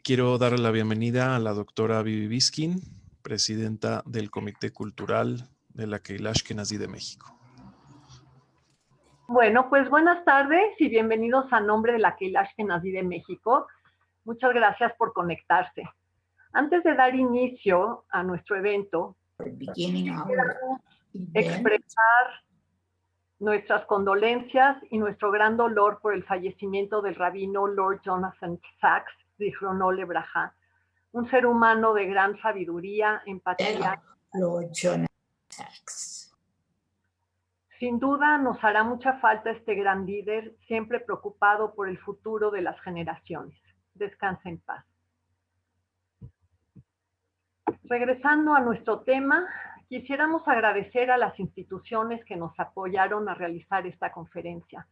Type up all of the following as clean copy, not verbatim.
Quiero darle la bienvenida a la doctora Vivi Biskin, presidenta del Comité Cultural de la Keilah Ashkenazí de México. Bueno, pues buenas tardes y bienvenidos a nombre de la Keilah Ashkenazí de México. Muchas gracias por conectarse. Antes de dar inicio a nuestro evento, queremos expresar nuestras condolencias y nuestro gran dolor por el fallecimiento del rabino Lord Jonathan Sacks, Zichrono Lebraja, un ser humano de gran sabiduría, empatía. Lord Jonathan Sacks. Sin duda nos hará mucha falta este gran líder, siempre preocupado por el futuro de las generaciones. Descansa en paz. Regresando a nuestro tema, quisiéramos agradecer a las instituciones que nos apoyaron a realizar esta conferencia.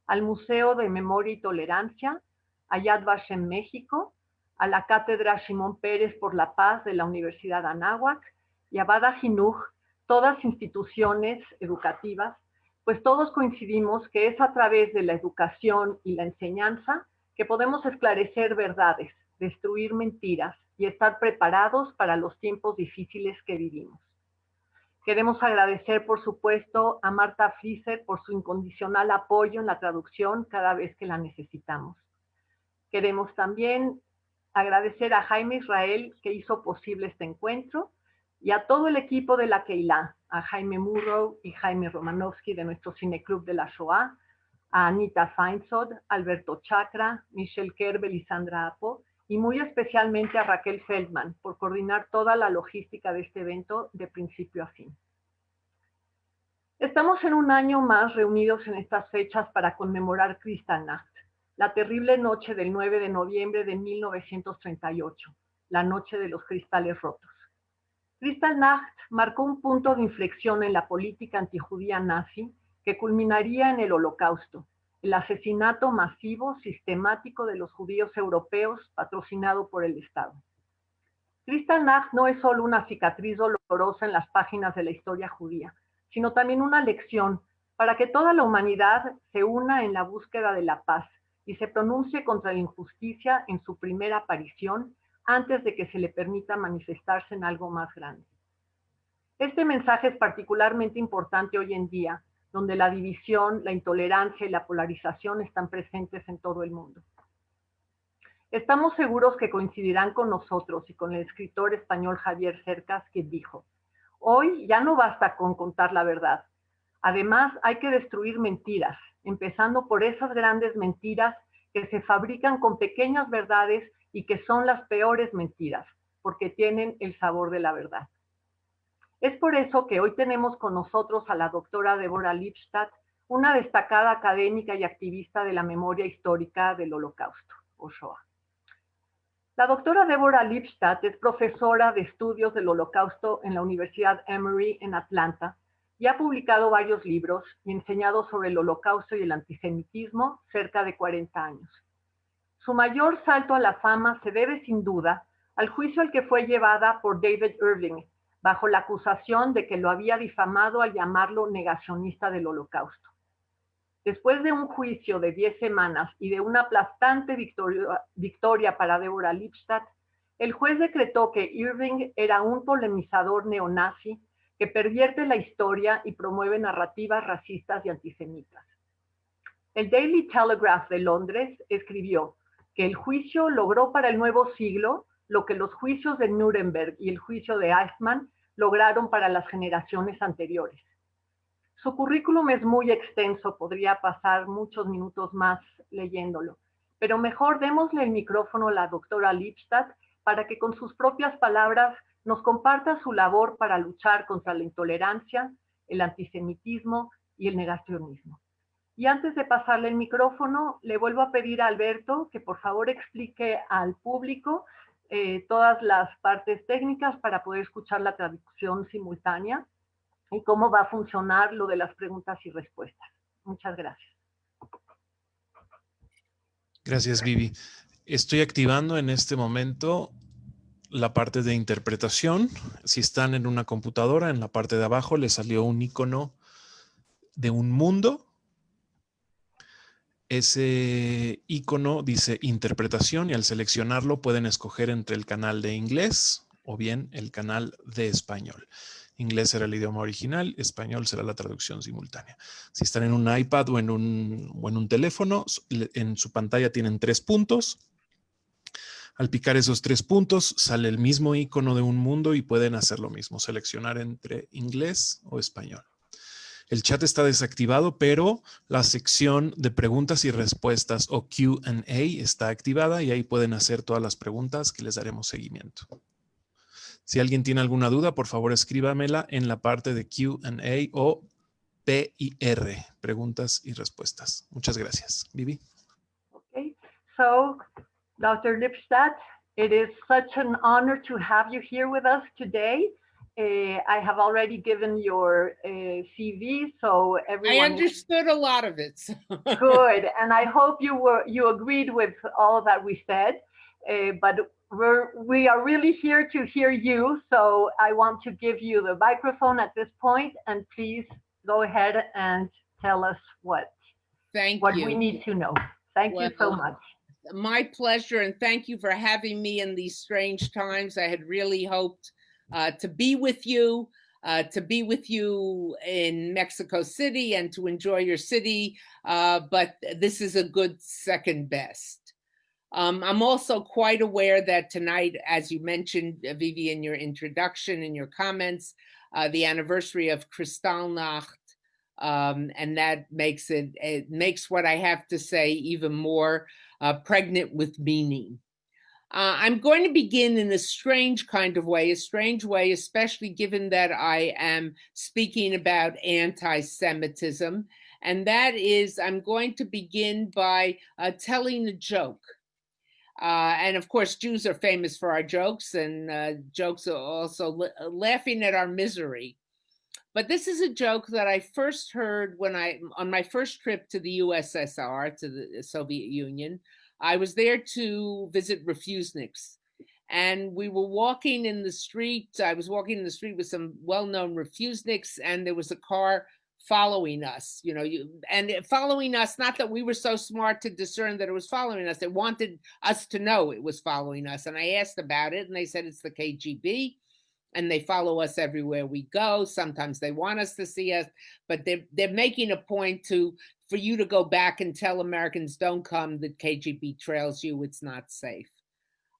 Al Museo de Memoria y Tolerancia, a Yad Vashem México, a la Cátedra Shimón Pérez por la Paz de la Universidad Anáhuac y a Bada Jinuj, todas instituciones educativas, pues todos coincidimos que es a través de la educación y la enseñanza que podemos esclarecer verdades, destruir mentiras y estar preparados para los tiempos difíciles que vivimos. Queremos agradecer, por supuesto, a Marta Flieser por su incondicional apoyo en la traducción cada vez que la necesitamos. Queremos también agradecer a Jaime Israel, que hizo posible este encuentro, y a todo el equipo de la Keilah, a Jaime Murrow y Jaime Romanowski de nuestro Cineclub de la Shoah, a Anita Feinsod, Alberto Chakra, Michelle Kerbel y Sandra Apo, y muy especialmente a Raquel Feldman por coordinar toda la logística de este evento de principio a fin. Estamos en un año más reunidos en estas fechas para conmemorar Kristallnacht, la terrible noche del 9 de noviembre de 1938, la noche de los cristales rotos. Kristallnacht marcó un punto de inflexión en la política antijudía nazi que culminaría en el Holocausto, el asesinato masivo, sistemático de los judíos europeos patrocinado por el Estado. Kristallnacht no es solo una cicatriz dolorosa en las páginas de la historia judía, sino también una lección para que toda la humanidad se una en la búsqueda de la paz y se pronuncie contra la injusticia en su primera aparición antes de que se le permita manifestarse en algo más grande. Este mensaje es particularmente importante hoy en día, donde la división, la intolerancia y la polarización están presentes en todo el mundo. Estamos seguros que coincidirán con nosotros y con el escritor español Javier Cercas, que dijo: hoy ya no basta con contar la verdad. Además, hay que destruir mentiras, empezando por esas grandes mentiras que se fabrican con pequeñas verdades y que son las peores mentiras, porque tienen el sabor de la verdad. Es por eso que hoy tenemos con nosotros a la doctora Deborah Lipstadt, una destacada académica y activista de la memoria histórica del Holocausto, o Shoah. La doctora Deborah Lipstadt es profesora de estudios del Holocausto en la Universidad Emory en Atlanta y ha publicado varios libros y enseñado sobre el Holocausto y el antisemitismo cerca de 40 años. Su mayor salto a la fama se debe sin duda al juicio al que fue llevada por David Irving, bajo la acusación de que lo había difamado al llamarlo negacionista del Holocausto. Después de un juicio de 10 semanas y de una aplastante victoria para Deborah Lipstadt, el juez decretó que Irving era un polemizador neonazi que pervierte la historia y promueve narrativas racistas y antisemitas. El Daily Telegraph de Londres escribió que el juicio logró para el nuevo siglo lo que los juicios de Nuremberg y el juicio de Eichmann lograron para las generaciones anteriores. Su currículum es muy extenso, podría pasar muchos minutos más leyéndolo, pero mejor démosle el micrófono a la doctora Lipstadt para que con sus propias palabras nos comparta su labor para luchar contra la intolerancia, el antisemitismo y el negacionismo. Y antes de pasarle el micrófono, le vuelvo a pedir a Alberto que por favor explique al público todas las partes técnicas para poder escuchar la traducción simultánea y cómo va a funcionar lo de las preguntas y respuestas. Muchas gracias. Gracias, Vivi. Estoy activando en este momento la parte de interpretación. Si están en una computadora, en la parte de abajo les salió un icono de un mundo. Ese icono dice interpretación y al seleccionarlo pueden escoger entre el canal de inglés o bien el canal de español. Inglés será el idioma original, español será la traducción simultánea. Si están en un iPad o en un teléfono, en su pantalla tienen 3 puntos. Al picar esos 3 puntos, sale el mismo icono de un mundo y pueden hacer lo mismo, seleccionar entre inglés o español. El chat está desactivado, pero la sección de preguntas y respuestas o Q&A está activada y ahí pueden hacer todas las preguntas que les daremos seguimiento. Si alguien tiene alguna duda, por favor escríbamela en la parte de Q&A o PIR, preguntas y respuestas. Muchas gracias. Vivi. Okay, so Dr. Lipstadt, it is such an honor to have you here with us today. I have already given your CV, so everyone. I understood a lot of it. So. Good, and I hope you agreed with all that we said. But we are really here to hear you, so I want to give you the microphone at this point, and please go ahead and tell us what we need to know. Thank you so much. My pleasure, and thank you for having me in these strange times. I had really hoped to be with you in Mexico City and to enjoy your city, but this is a good second best. I'm also quite aware that tonight, as you mentioned, Vivi, in your introduction, in your comments, the anniversary of Kristallnacht, and that makes it makes what I have to say even more pregnant with meaning. I'm going to begin in a strange kind of way, especially given that I am speaking about anti-Semitism. And that is, I'm going to begin by telling a joke. And of course, Jews are famous for our jokes, and jokes are also laughing at our misery. But this is a joke that I first heard on my first trip to the USSR, to the Soviet Union. I was there to visit refuseniks, and we were walking in the street. I was walking in the street with some well-known refuseniks, and there was a car following us, and following us, not that we were so smart to discern that it was following us. They wanted us to know it was following us. And I asked about it, and they said it's the KGB, and they follow us everywhere we go. Sometimes they want us to see us, but they're making a point for you to go back and tell Americans, don't come, the KGB trails you, it's not safe.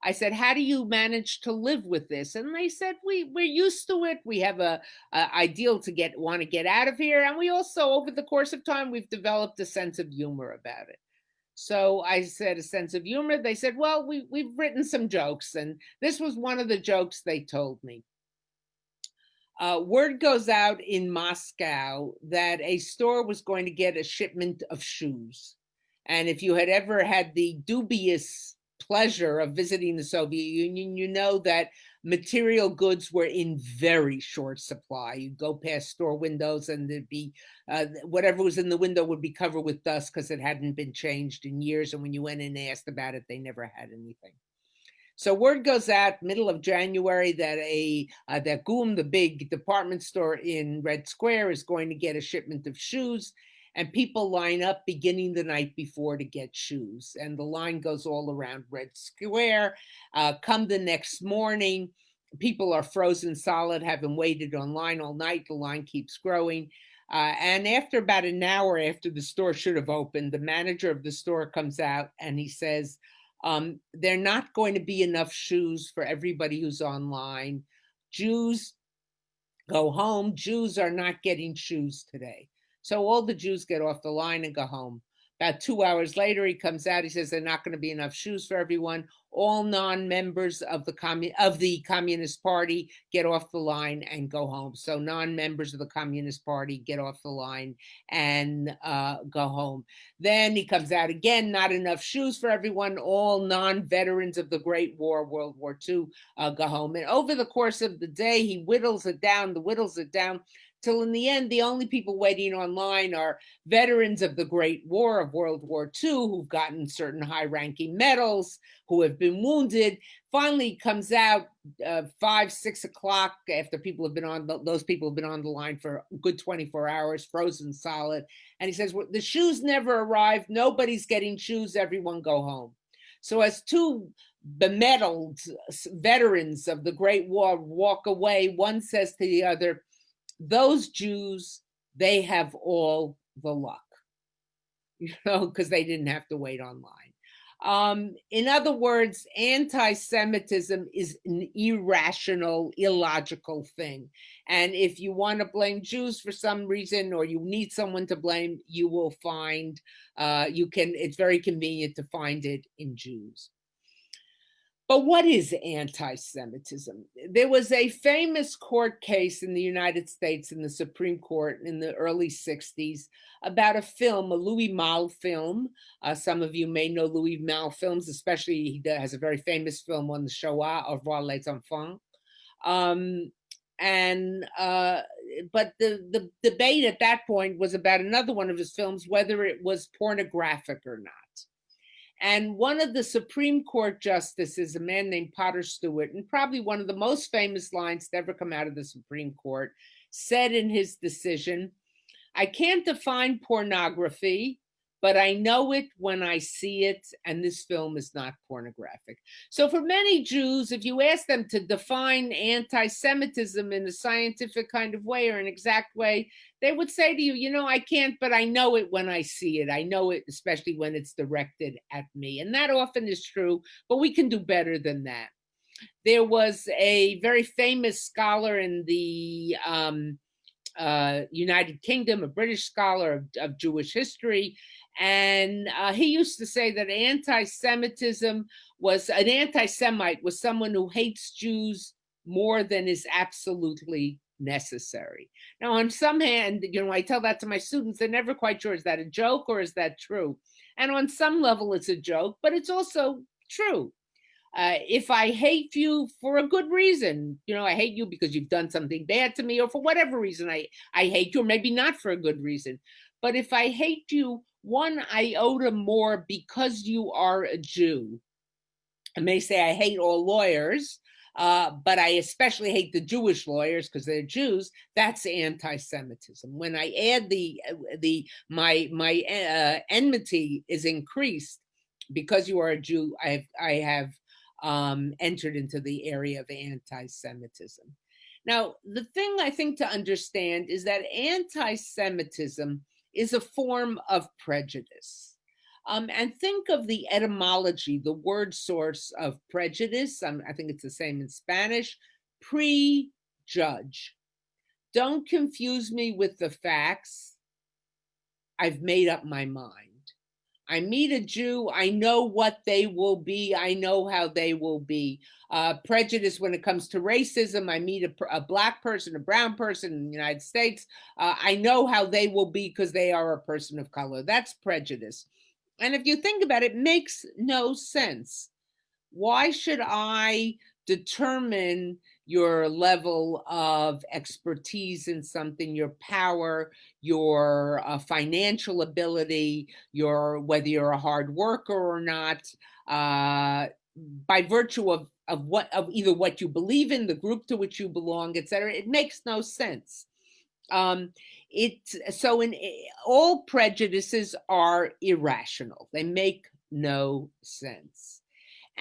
I said, how do you manage to live with this? And they said, we're used to it. We have a ideal want to get out of here. And we also, over the course of time, we've developed a sense of humor about it. So I said, a sense of humor. They said, well, we've written some jokes. And this was one of the jokes they told me. Word goes out in Moscow that a store was going to get a shipment of shoes. And if you had ever had the dubious pleasure of visiting the Soviet Union, you know that material goods were in very short supply. You'd go past store windows and there'd be whatever was in the window would be covered with dust because it hadn't been changed in years. And when you went in and asked about it, they never had anything. So word goes out middle of January that that GUM, the big department store in Red Square, is going to get a shipment of shoes. And people line up beginning the night before to get shoes. And the line goes all around Red Square. Come the next morning, people are frozen solid, having waited online all night. The line keeps growing. And after about an hour after the store should have opened, the manager of the store comes out and he says, there are not going to be enough shoes for everybody who's online. Jews go home. Jews are not getting shoes today. So all the Jews get off the line and go home. About 2 hours later, he comes out. He says there are not going to be enough shoes for everyone. All non-members of the Communist Party get off the line and go home. So non-members of the Communist Party get off the line and go home. Then he comes out again, not enough shoes for everyone. All non-veterans of the Great War, World War II, go home. And over the course of the day, he whittles it down. till in the end, the only people waiting online are veterans of the Great War, of World War II, who've gotten certain high-ranking medals, who have been wounded. Finally comes out 5, 6 o'clock after people have been on, those people have been on the line for a good 24 hours, frozen solid. And he says, well, the shoes never arrived. Nobody's getting shoes. Everyone go home. So as two bemedaled veterans of the Great War walk away, one says to the other, those Jews, they have all the luck, because they didn't have to wait online. In other words, anti-Semitism is an irrational, illogical thing. And if you want to blame Jews for some reason, or you need someone to blame, you will find, it's very convenient to find it in Jews. But what is anti-Semitism? There was a famous court case in the United States in the Supreme Court in the early 60s about a film, a Louis Malle film. Some of you may know Louis Malle films, especially he has a very famous film on the Shoah, Au revoir les enfants. But the debate at that point was about another one of his films, whether it was pornographic or not. And one of the Supreme Court justices, a man named Potter Stewart, and probably one of the most famous lines to ever come out of the Supreme Court, said in his decision, I can't define pornography, but I know it when I see it, and this film is not pornographic. So for many Jews, if you ask them to define anti-Semitism in a scientific kind of way or an exact way, they would say to you, you know, I can't, but I know it when I see it. I know it, especially when it's directed at me. And that often is true, but we can do better than that. There was a very famous scholar in the United Kingdom, a British scholar of Jewish history, and he used to say that anti-Semitism was, an anti-Semite was someone who hates Jews more than is absolutely necessary. Now, on some hand, you know, I tell that to my students, they're never quite sure, is that a joke or is that true? And on some level, it's a joke, but it's also true. If I hate you for a good reason, you know, I hate you because you've done something bad to me, or for whatever reason I hate you, or maybe not for a good reason. But if I hate you 1 iota more because you are a Jew, I may say I hate all lawyers, but I especially hate the Jewish lawyers because they're Jews. That's anti-Semitism. When I add my enmity is increased because you are a Jew, I have entered into the area of anti-Semitism. Now, the thing I think to understand is that anti-Semitism is a form of prejudice. And think of the etymology, the word source of prejudice. I think it's the same in Spanish, prejudge. Don't confuse me with the facts. I've made up my mind. I meet a Jew, I know what they will be, I know how they will be. Prejudice when it comes to racism, I meet a Black person, a brown person in the United States, I know how they will be because they are a person of color. That's prejudice. And if you think about it, it makes no sense. Why should I determine your level of expertise in something, your power, your financial ability, whether you're a hard worker or not, by virtue of either what you believe in, the group to which you belong, etc. It makes no sense. All prejudices are irrational. They make no sense.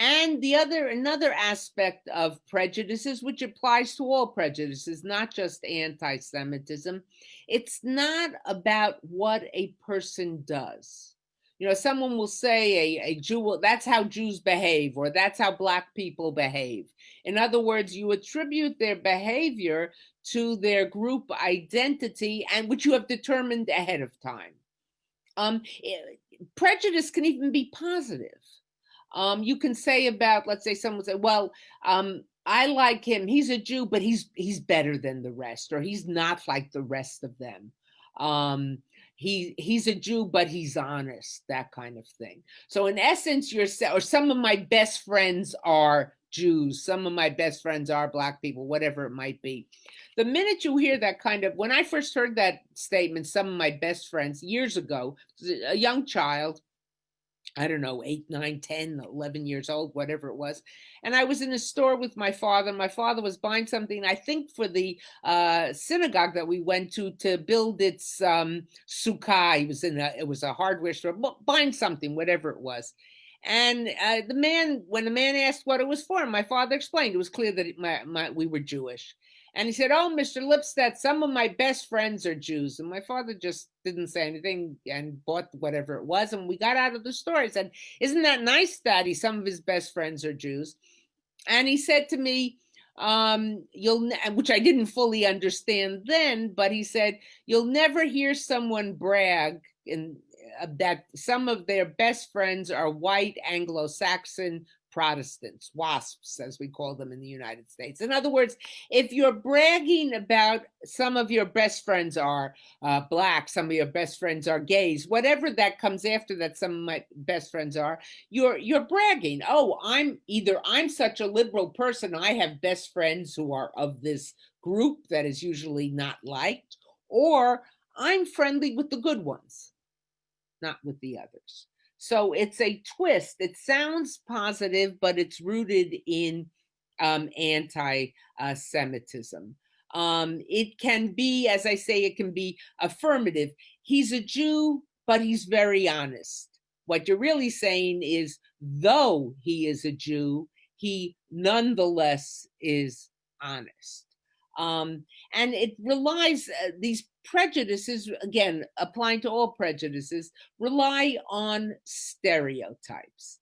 And another aspect of prejudices, which applies to all prejudices, not just anti-Semitism, it's not about what a person does. You know, someone will say a Jew, that's how Jews behave, or that's how Black people behave. In other words, you attribute their behavior to their group identity, and which you have determined ahead of time. Prejudice can even be positive. You can say about, let's say someone say, well, I like him, he's a Jew, but he's better than the rest, or he's not like the rest of them. He's a Jew, but he's honest, that kind of thing. So in essence, or some of my best friends are Jews, some of my best friends are Black people, whatever it might be. the minute you hear that kind of, when I first heard that statement, some of my best friends years ago, a young child, I don't know, 8, 9, 10, 11 years old, whatever it was. And I was in a store with my father. My father was buying something, I think, for the synagogue that we went to build its sukkah. He was it was a hardware store, buying something, whatever it was. And when the man asked what it was for, my father explained. It was clear that we were Jewish. And he said, "Oh, Mr. Lipstadt, some of my best friends are Jews." And my father just didn't say anything and bought whatever it was. And we got out of the store. He said, "Isn't that nice, Daddy? Some of his best friends are Jews." And he said to me, which I didn't fully understand then, but he said, "You'll never hear someone brag that some of their best friends are white Anglo-Saxon Protestants, WASPs, as we call them in the United States." In other words, if you're bragging about some of your best friends are Black, some of your best friends are gays, whatever that comes after that, some of my best friends are, you're bragging. Oh, I'm such a liberal person, I have best friends who are of this group that is usually not liked, or I'm friendly with the good ones, not with the others. So it's a twist. It sounds positive, but it's rooted in anti-Semitism. It can be, as I say, it can be affirmative. He's a Jew, but he's very honest. What you're really saying is, though he is a Jew, he nonetheless is honest. And it relies, these prejudices, again, applying to all prejudices, rely on stereotypes,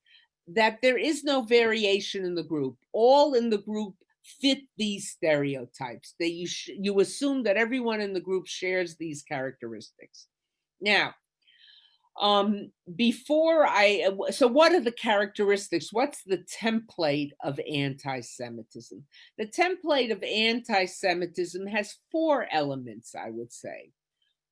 that there is no variation in the group. All in the group fit these stereotypes, that you assume that everyone in the group shares these characteristics. Now, so what are the characteristics? What's the template of anti-Semitism? The template of anti-Semitism has 4 elements, I would say.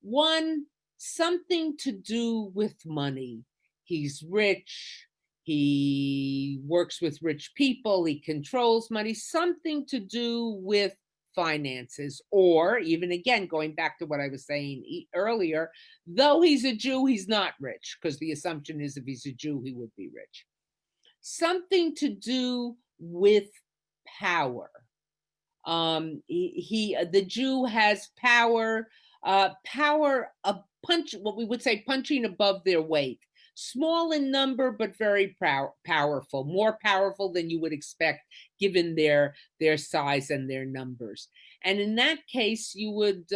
1, something to do with money. He's rich, he works with rich people, he controls money, something to do with finances, or even, again, going back to what I was saying earlier, though he's a Jew, he's not rich, because the assumption is if he's a Jew, he would be rich. Something to do with power. The Jew has power, what we would say punching above their weight. Small in number, but very powerful, more powerful than you would expect given their size and their numbers. And in that case, you would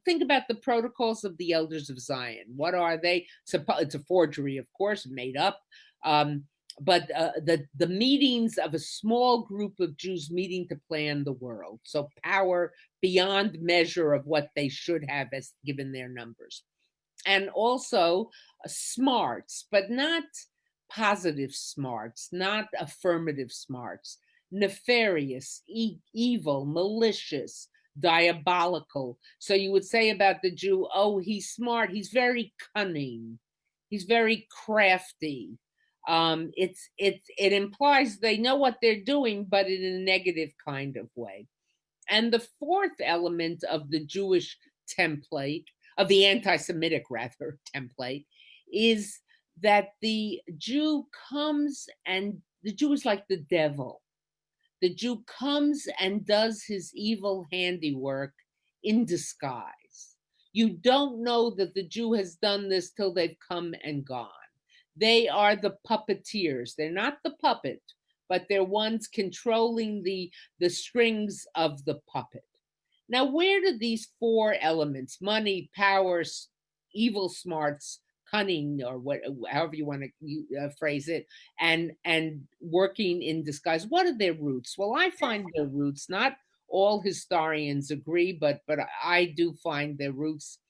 think about the protocols of the Elders of Zion. What are they? It's a forgery, of course, made up. But the meetings of a small group of Jews meeting to plan the world. So power beyond measure of what they should have as given their numbers. And also smarts, but not positive smarts, not affirmative smarts, nefarious, evil, malicious, diabolical. So you would say about the Jew, oh, he's smart, he's very cunning, he's very crafty. It implies they know what they're doing, but in a negative kind of way. And the 4th element of the Jewish template, of the anti-Semitic rather template, is that the Jew is like the devil. The Jew comes and does his evil handiwork in disguise. You don't know that the Jew has done this till they've come and gone. They are the puppeteers. They're not the puppet, but they're ones controlling the strings of the puppet. Now, where do these 4 elements, money, power, evil smarts, cunning, or however you want to phrase it, and working in disguise, what are their roots? Well, I find their roots, not all historians agree, but I do find their roots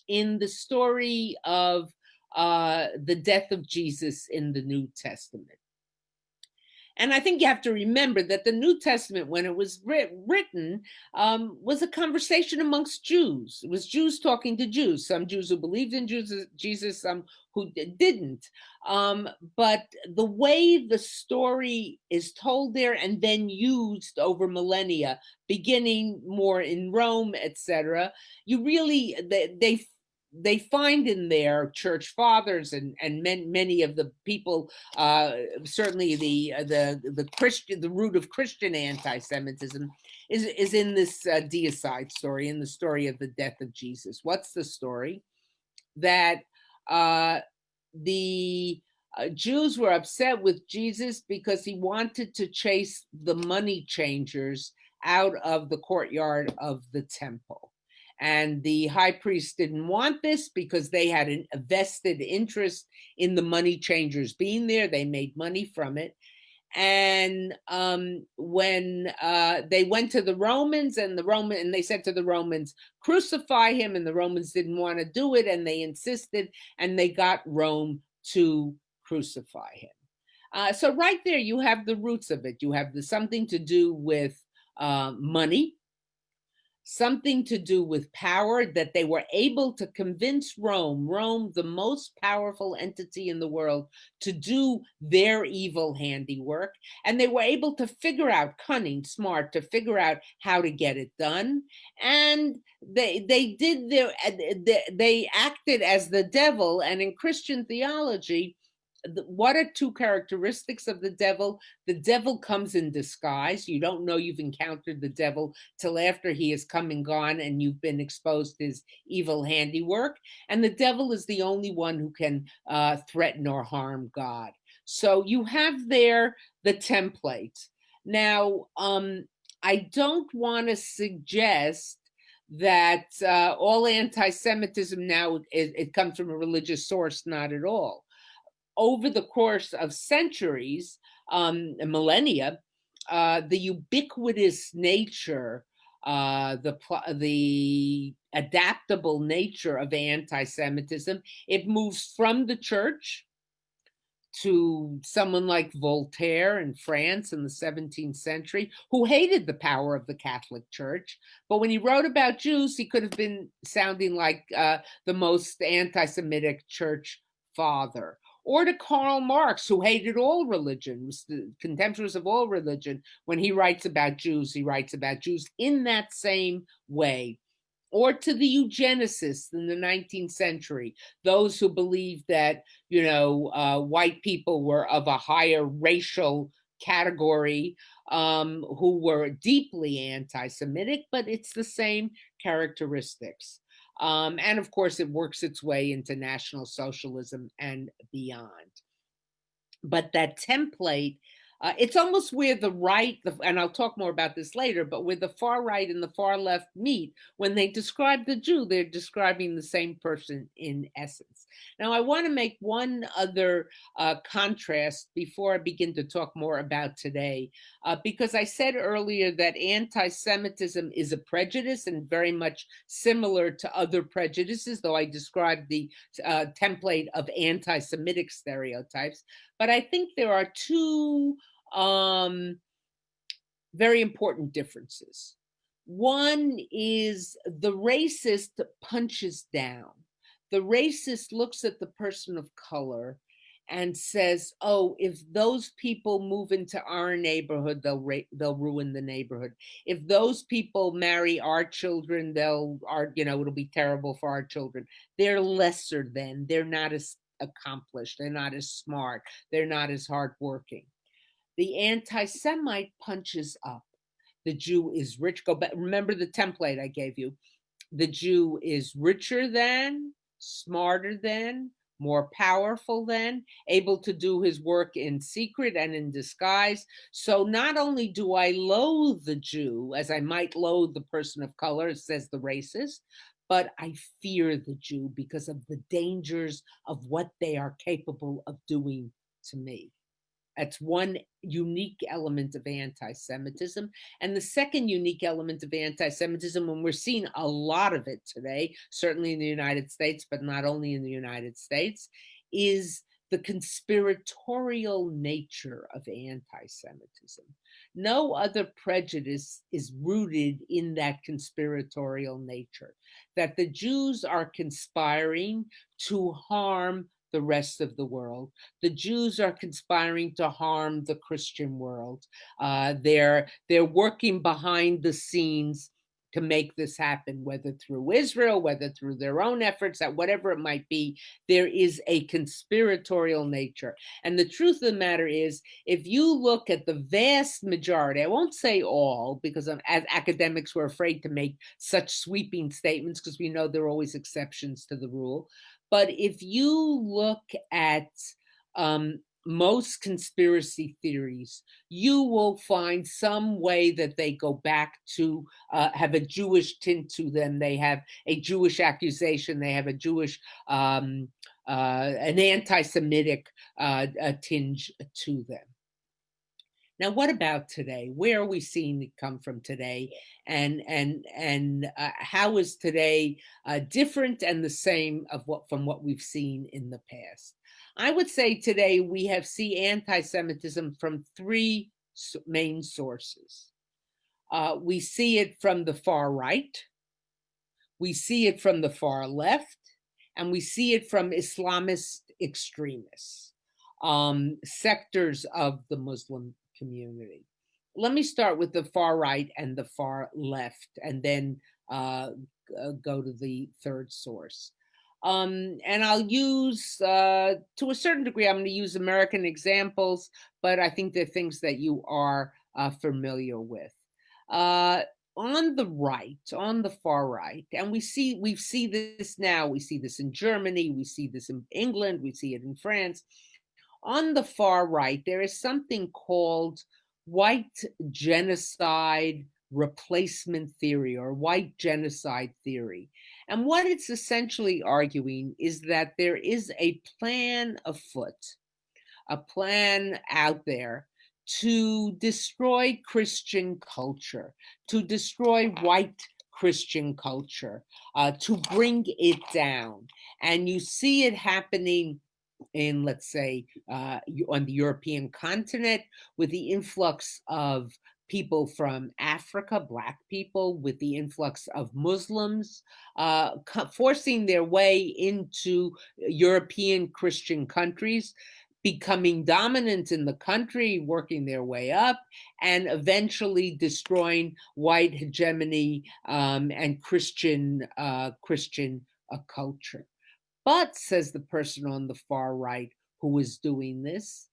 in the story of the death of Jesus in the New Testament. And I think you have to remember that the New Testament, when it was written, was a conversation amongst Jews. It was Jews talking to Jews, some Jews who believed in Jesus, some who didn't. But the way the story is told there and then used over millennia, beginning more in Rome, etc., you really, they find in there church fathers and many of the people, certainly the Christian, the root of Christian anti-Semitism is in this deicide story, in the story of the death of Jesus. What's the story? That the Jews were upset with Jesus because he wanted to chase the money changers out of the courtyard of the temple. And the high priest didn't want this because they had a vested interest in the money changers being there. They made money from it. And when they went to the Romans and they said to the Romans, crucify him, and the Romans didn't want to do it, and they insisted, and they got Rome to crucify him. So right there, you have the roots of it. You have something to do with money, something to do with power, that they were able to convince Rome, the most powerful entity in the world, to do their evil handiwork. And they were able to figure out, cunning, smart, to figure out how to get it done. And they acted as the devil. And in Christian theology, what are two characteristics of the devil? The devil comes in disguise. You don't know you've encountered the devil till after he has come and gone and you've been exposed to his evil handiwork. And the devil is the only one who can threaten or harm God. So you have there the template. Now, I don't want to suggest that all anti-Semitism now, it comes from a religious source, not at all. Over the course of centuries, millennia, the ubiquitous nature, the adaptable nature of anti-Semitism, it moves from the church to someone like Voltaire in France in the 17th century, who hated the power of the Catholic Church. But when he wrote about Jews, he could have been sounding like the most anti-Semitic church father. Or to Karl Marx, who hated all religion, was contemptuous of all religion. When he writes about Jews, he writes about Jews in that same way. Or to the eugenicists in the 19th century, those who believed that, white people were of a higher racial category, who were deeply anti-Semitic, but it's the same characteristics. And of course, it works its way into National Socialism and beyond. But that template, it's almost where the right, and I'll talk more about this later, but where the far right and the far left meet. When they describe the Jew, they're describing the same person in essence. Now, I want to make one other contrast before I begin to talk more about today, because I said earlier that anti-Semitism is a prejudice and very much similar to other prejudices, though I described the template of anti-Semitic stereotypes. But I think there are two very important differences. One is the racist punches down. The racist looks at the person of color and says, oh, if those people move into our neighborhood, they'll ruin the neighborhood. If those people marry our children, it'll be terrible for our children. They're lesser than, they're not as accomplished, they're not as smart, they're not as hardworking. The anti-Semite punches up. The Jew is rich. Go back, remember the template I gave you. The Jew is richer than, smarter than, more powerful than, able to do his work in secret and in disguise. So not only do I loathe the Jew, as I might loathe the person of color, says the racist, but I fear the Jew because of the dangers of what they are capable of doing to me. That's one unique element of anti-Semitism. And the second unique element of anti-Semitism, and we're seeing a lot of it today, certainly in the United States, but not only in the United States, is the conspiratorial nature of anti-Semitism. No other prejudice is rooted in that conspiratorial nature, that the Jews are conspiring to harm the rest of the world. The Jews are conspiring to harm the Christian world. They're working behind the scenes to make this happen, whether through Israel, whether through their own efforts, at whatever it might be. There is a conspiratorial nature. And the truth of the matter is, if you look at the vast majority, I won't say all, because as academics we're afraid to make such sweeping statements because we know there are always exceptions to the rule. But if you look at most conspiracy theories, you will find some way that they go back to have a Jewish tint to them. They have a Jewish accusation. They have a Jewish, an anti-Semitic tinge to them. Now, what about today? Where are we seeing it come from today? And how is today different and the same from what we've seen in the past? I would say today we see anti-Semitism from three main sources. We see it from the far right, we see it from the far left, and we see it from Islamist extremists, sectors of the Muslim community. Let me start with the far right and the far left, and then go to the third source. And I'll use, to a certain degree, I'm going to use American examples, but I think they're things that you are familiar with. On the right, on the far right, and we see this now, we see this in Germany, we see this in England, we see it in France. On the far right, there is something called white genocide replacement theory or white genocide theory. And what it's essentially arguing is that there is a plan afoot, a plan out there to destroy Christian culture, to destroy white Christian culture, to bring it down. And you see it happening in, let's say, on the European continent with the influx of people from Africa, Black people, with the influx of Muslims, forcing their way into European Christian countries, becoming dominant in the country, working their way up, and eventually destroying white hegemony and Christian culture. But, says the person on the far right who is doing this,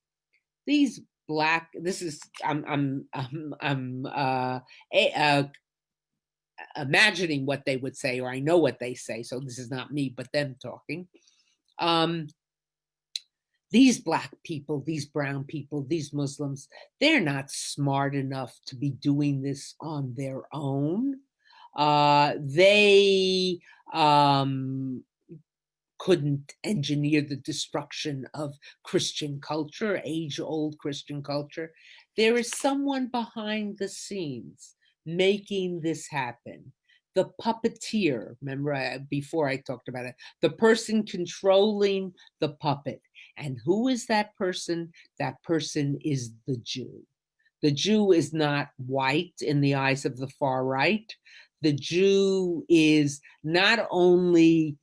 these Black, this is, I'm imagining what they would say, or I know what they say, so this is not me, but them talking. These Black people, these brown people, these Muslims, they're not smart enough to be doing this on their own. They couldn't engineer the destruction of Christian culture, age-old Christian culture. There is someone behind the scenes making this happen. The puppeteer, remember before I talked about it, the person controlling the puppet. And who is that person? That person is the Jew. The Jew is not white in the eyes of the far right. The Jew is not only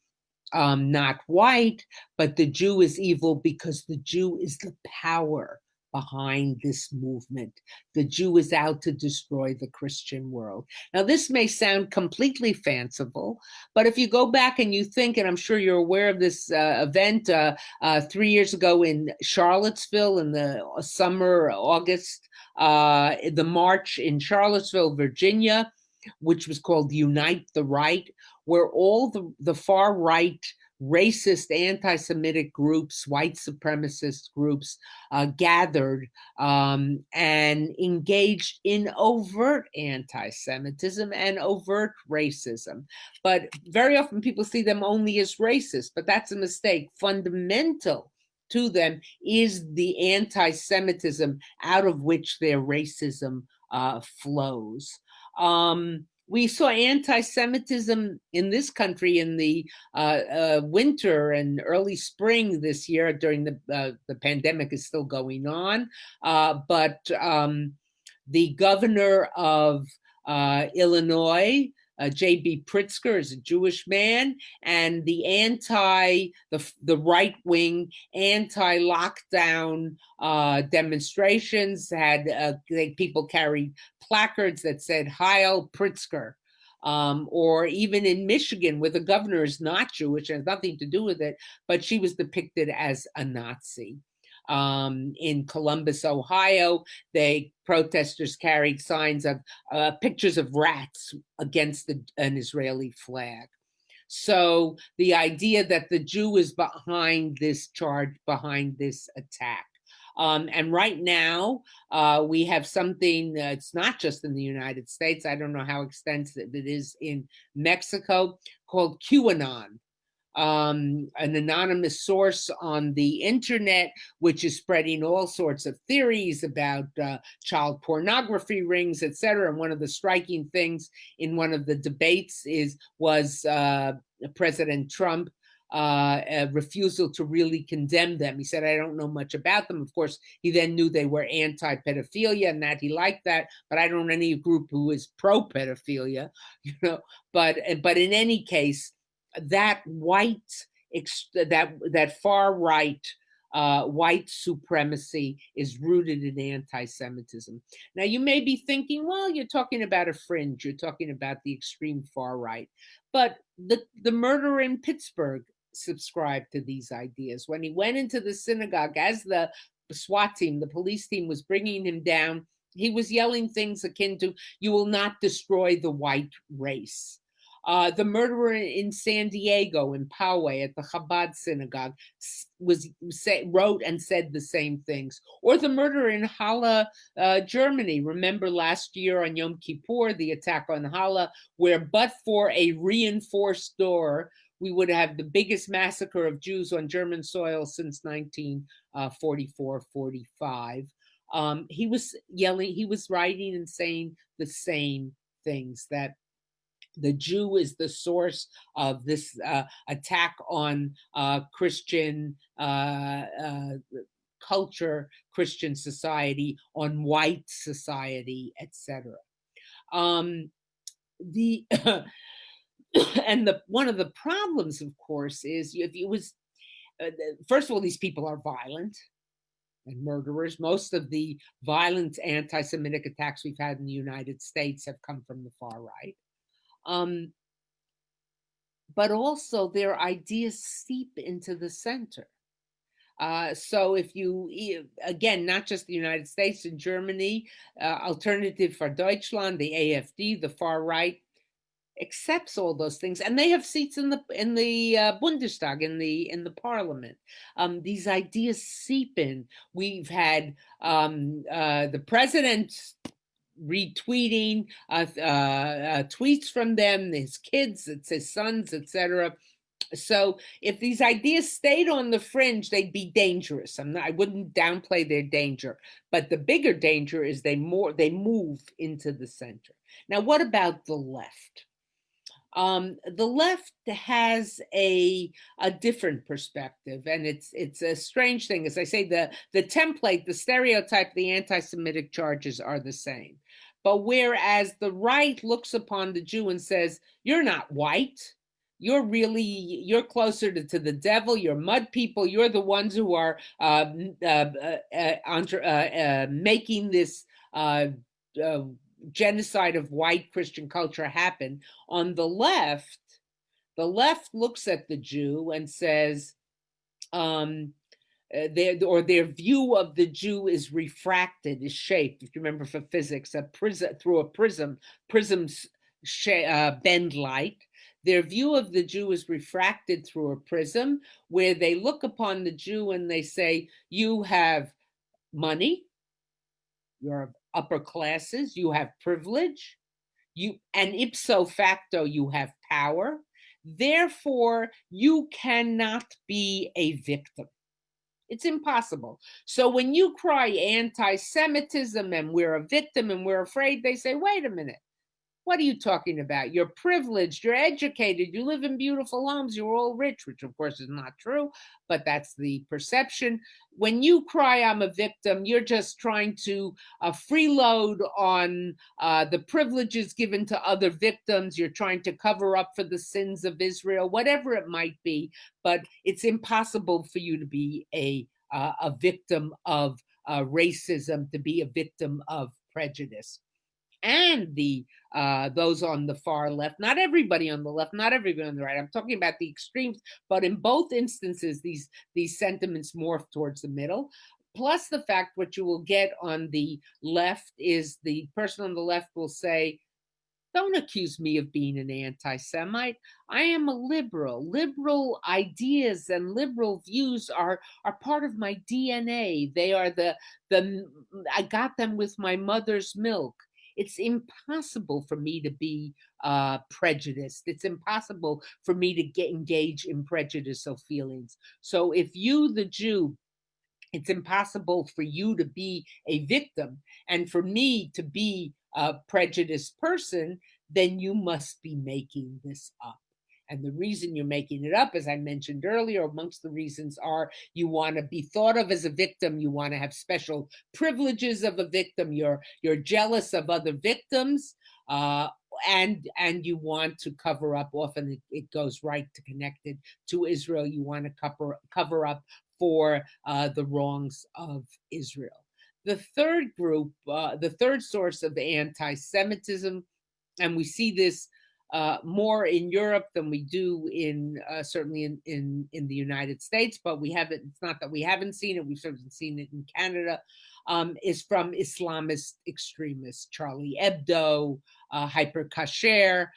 not white, but the Jew is evil because the Jew is the power behind this movement. The Jew is out to destroy the Christian world. Now, this may sound completely fanciful, but if you go back and you think, and I'm sure you're aware of this event 3 years ago in Charlottesville in the summer, August, the march in Charlottesville, Virginia, which was called Unite the Right, where all the far right racist anti-Semitic groups, white supremacist groups gathered and engaged in overt anti-Semitism and overt racism. But very often people see them only as racist, but that's a mistake. Fundamental to them is the anti-Semitism out of which their racism flows. we saw anti-Semitism in this country in the winter and early spring this year. During the pandemic is still going on, but the governor of Illinois, J.B. Pritzker, is a Jewish man, and the right-wing anti-lockdown demonstrations had people carried placards that said Heil Pritzker. Or even in Michigan, where the governor is not Jewish, has nothing to do with it, but she was depicted as a Nazi. In Columbus, Ohio, protesters carried signs of pictures of rats against an Israeli flag. So the idea that the Jew is behind this charge, behind this attack. And right now, we have something that's not just in the United States. I don't know how extensive it is in Mexico, called QAnon. An anonymous source on the internet, which is spreading all sorts of theories about child pornography rings, etc. And one of the striking things in one of the debates was President Trump refusal to really condemn them. He said, I don't know much about them. Of course, he then knew they were anti-pedophilia and that he liked that, but I don't know any group who is pro-pedophilia, but in any case, that far right white supremacy is rooted in anti-Semitism. Now, you may be thinking, well, you're talking about a fringe, you're talking about the extreme far right, but the murderer in Pittsburgh subscribed to these ideas. When he went into the synagogue, as the SWAT team, the police team, was bringing him down, he was yelling things akin to, "You will not destroy the white race." The murderer in San Diego, in Poway, at the Chabad synagogue, wrote and said the same things. Or the murderer in Halle, Germany. Remember last year on Yom Kippur, the attack on Halle, where but for a reinforced door, we would have the biggest massacre of Jews on German soil since 1944-45. He was yelling, he was writing and saying the same things, that the Jew is the source of this attack on Christian culture, Christian society, on white society, etc. And one of the problems, of course, is first of all, these people are violent and murderers. Most of the violent anti-Semitic attacks we've had in the United States have come from the far right. But also their ideas seep into the center. So if you, again, not just the United States, in Germany, Alternative for Deutschland, the AfD, the far right, accepts all those things, and they have seats in the Bundestag, in the parliament. These ideas seep in. We've had the president retweeting tweets from them, his kids, it's his sons, etc. So if these ideas stayed on the fringe, they'd be dangerous. I wouldn't downplay their danger, but the bigger danger is they move into the center. Now, what about the left? The left has a different perspective, and it's a strange thing. As I say, the template, the stereotype, the anti-Semitic charges are the same. But whereas the right looks upon the Jew and says, you're not white, you're closer to the devil, you're mud people, you're the ones who are making this genocide of white Christian culture happen. On the left looks at the Jew and says, their view of the Jew is refracted, is shaped. If you remember for physics, through a prisms bend light. Their view of the Jew is refracted through a prism, where they look upon the Jew and they say, you have money, you're upper classes, you have privilege, and ipso facto you have power. Therefore, you cannot be a victim. It's impossible. So when you cry anti-Semitism and we're a victim and we're afraid, they say, wait a minute, What are you talking about? You're privileged, you're educated, you live in beautiful homes, you're all rich, which of course is not true, but that's the perception. When you cry, I'm a victim, you're just trying to freeload on the privileges given to other victims. You're trying to cover up for the sins of Israel, whatever it might be, but it's impossible for you to be a victim of racism, to be a victim of prejudice. And those on the far left, not everybody on the left, not everybody on the right, I'm talking about the extremes, but in both instances, these sentiments morph towards the middle. Plus the fact what you will get on the left is the person on the left will say, don't accuse me of being an anti-Semite. I am a liberal. Liberal ideas and liberal views are part of my DNA. They are I got them with my mother's milk. It's impossible for me to be prejudiced. It's impossible for me to engage in prejudicial feelings. So if you, the Jew, it's impossible for you to be a victim and for me to be a prejudiced person, then you must be making this up. And the reason you're making it up, as I mentioned earlier, amongst the reasons are you want to be thought of as a victim, you want to have special privileges of a victim, you're jealous of other victims, and you want to cover up. Often it goes right to connected to Israel. You want to cover up for the wrongs of Israel. The third group, the third source of anti-Semitism, and we see this more in Europe than we do in certainly in the United States, but we haven't. It's not that we haven't seen it; we've certainly seen it in Canada. Is from Islamist extremists, Charlie Hebdo, Hyper Kasher,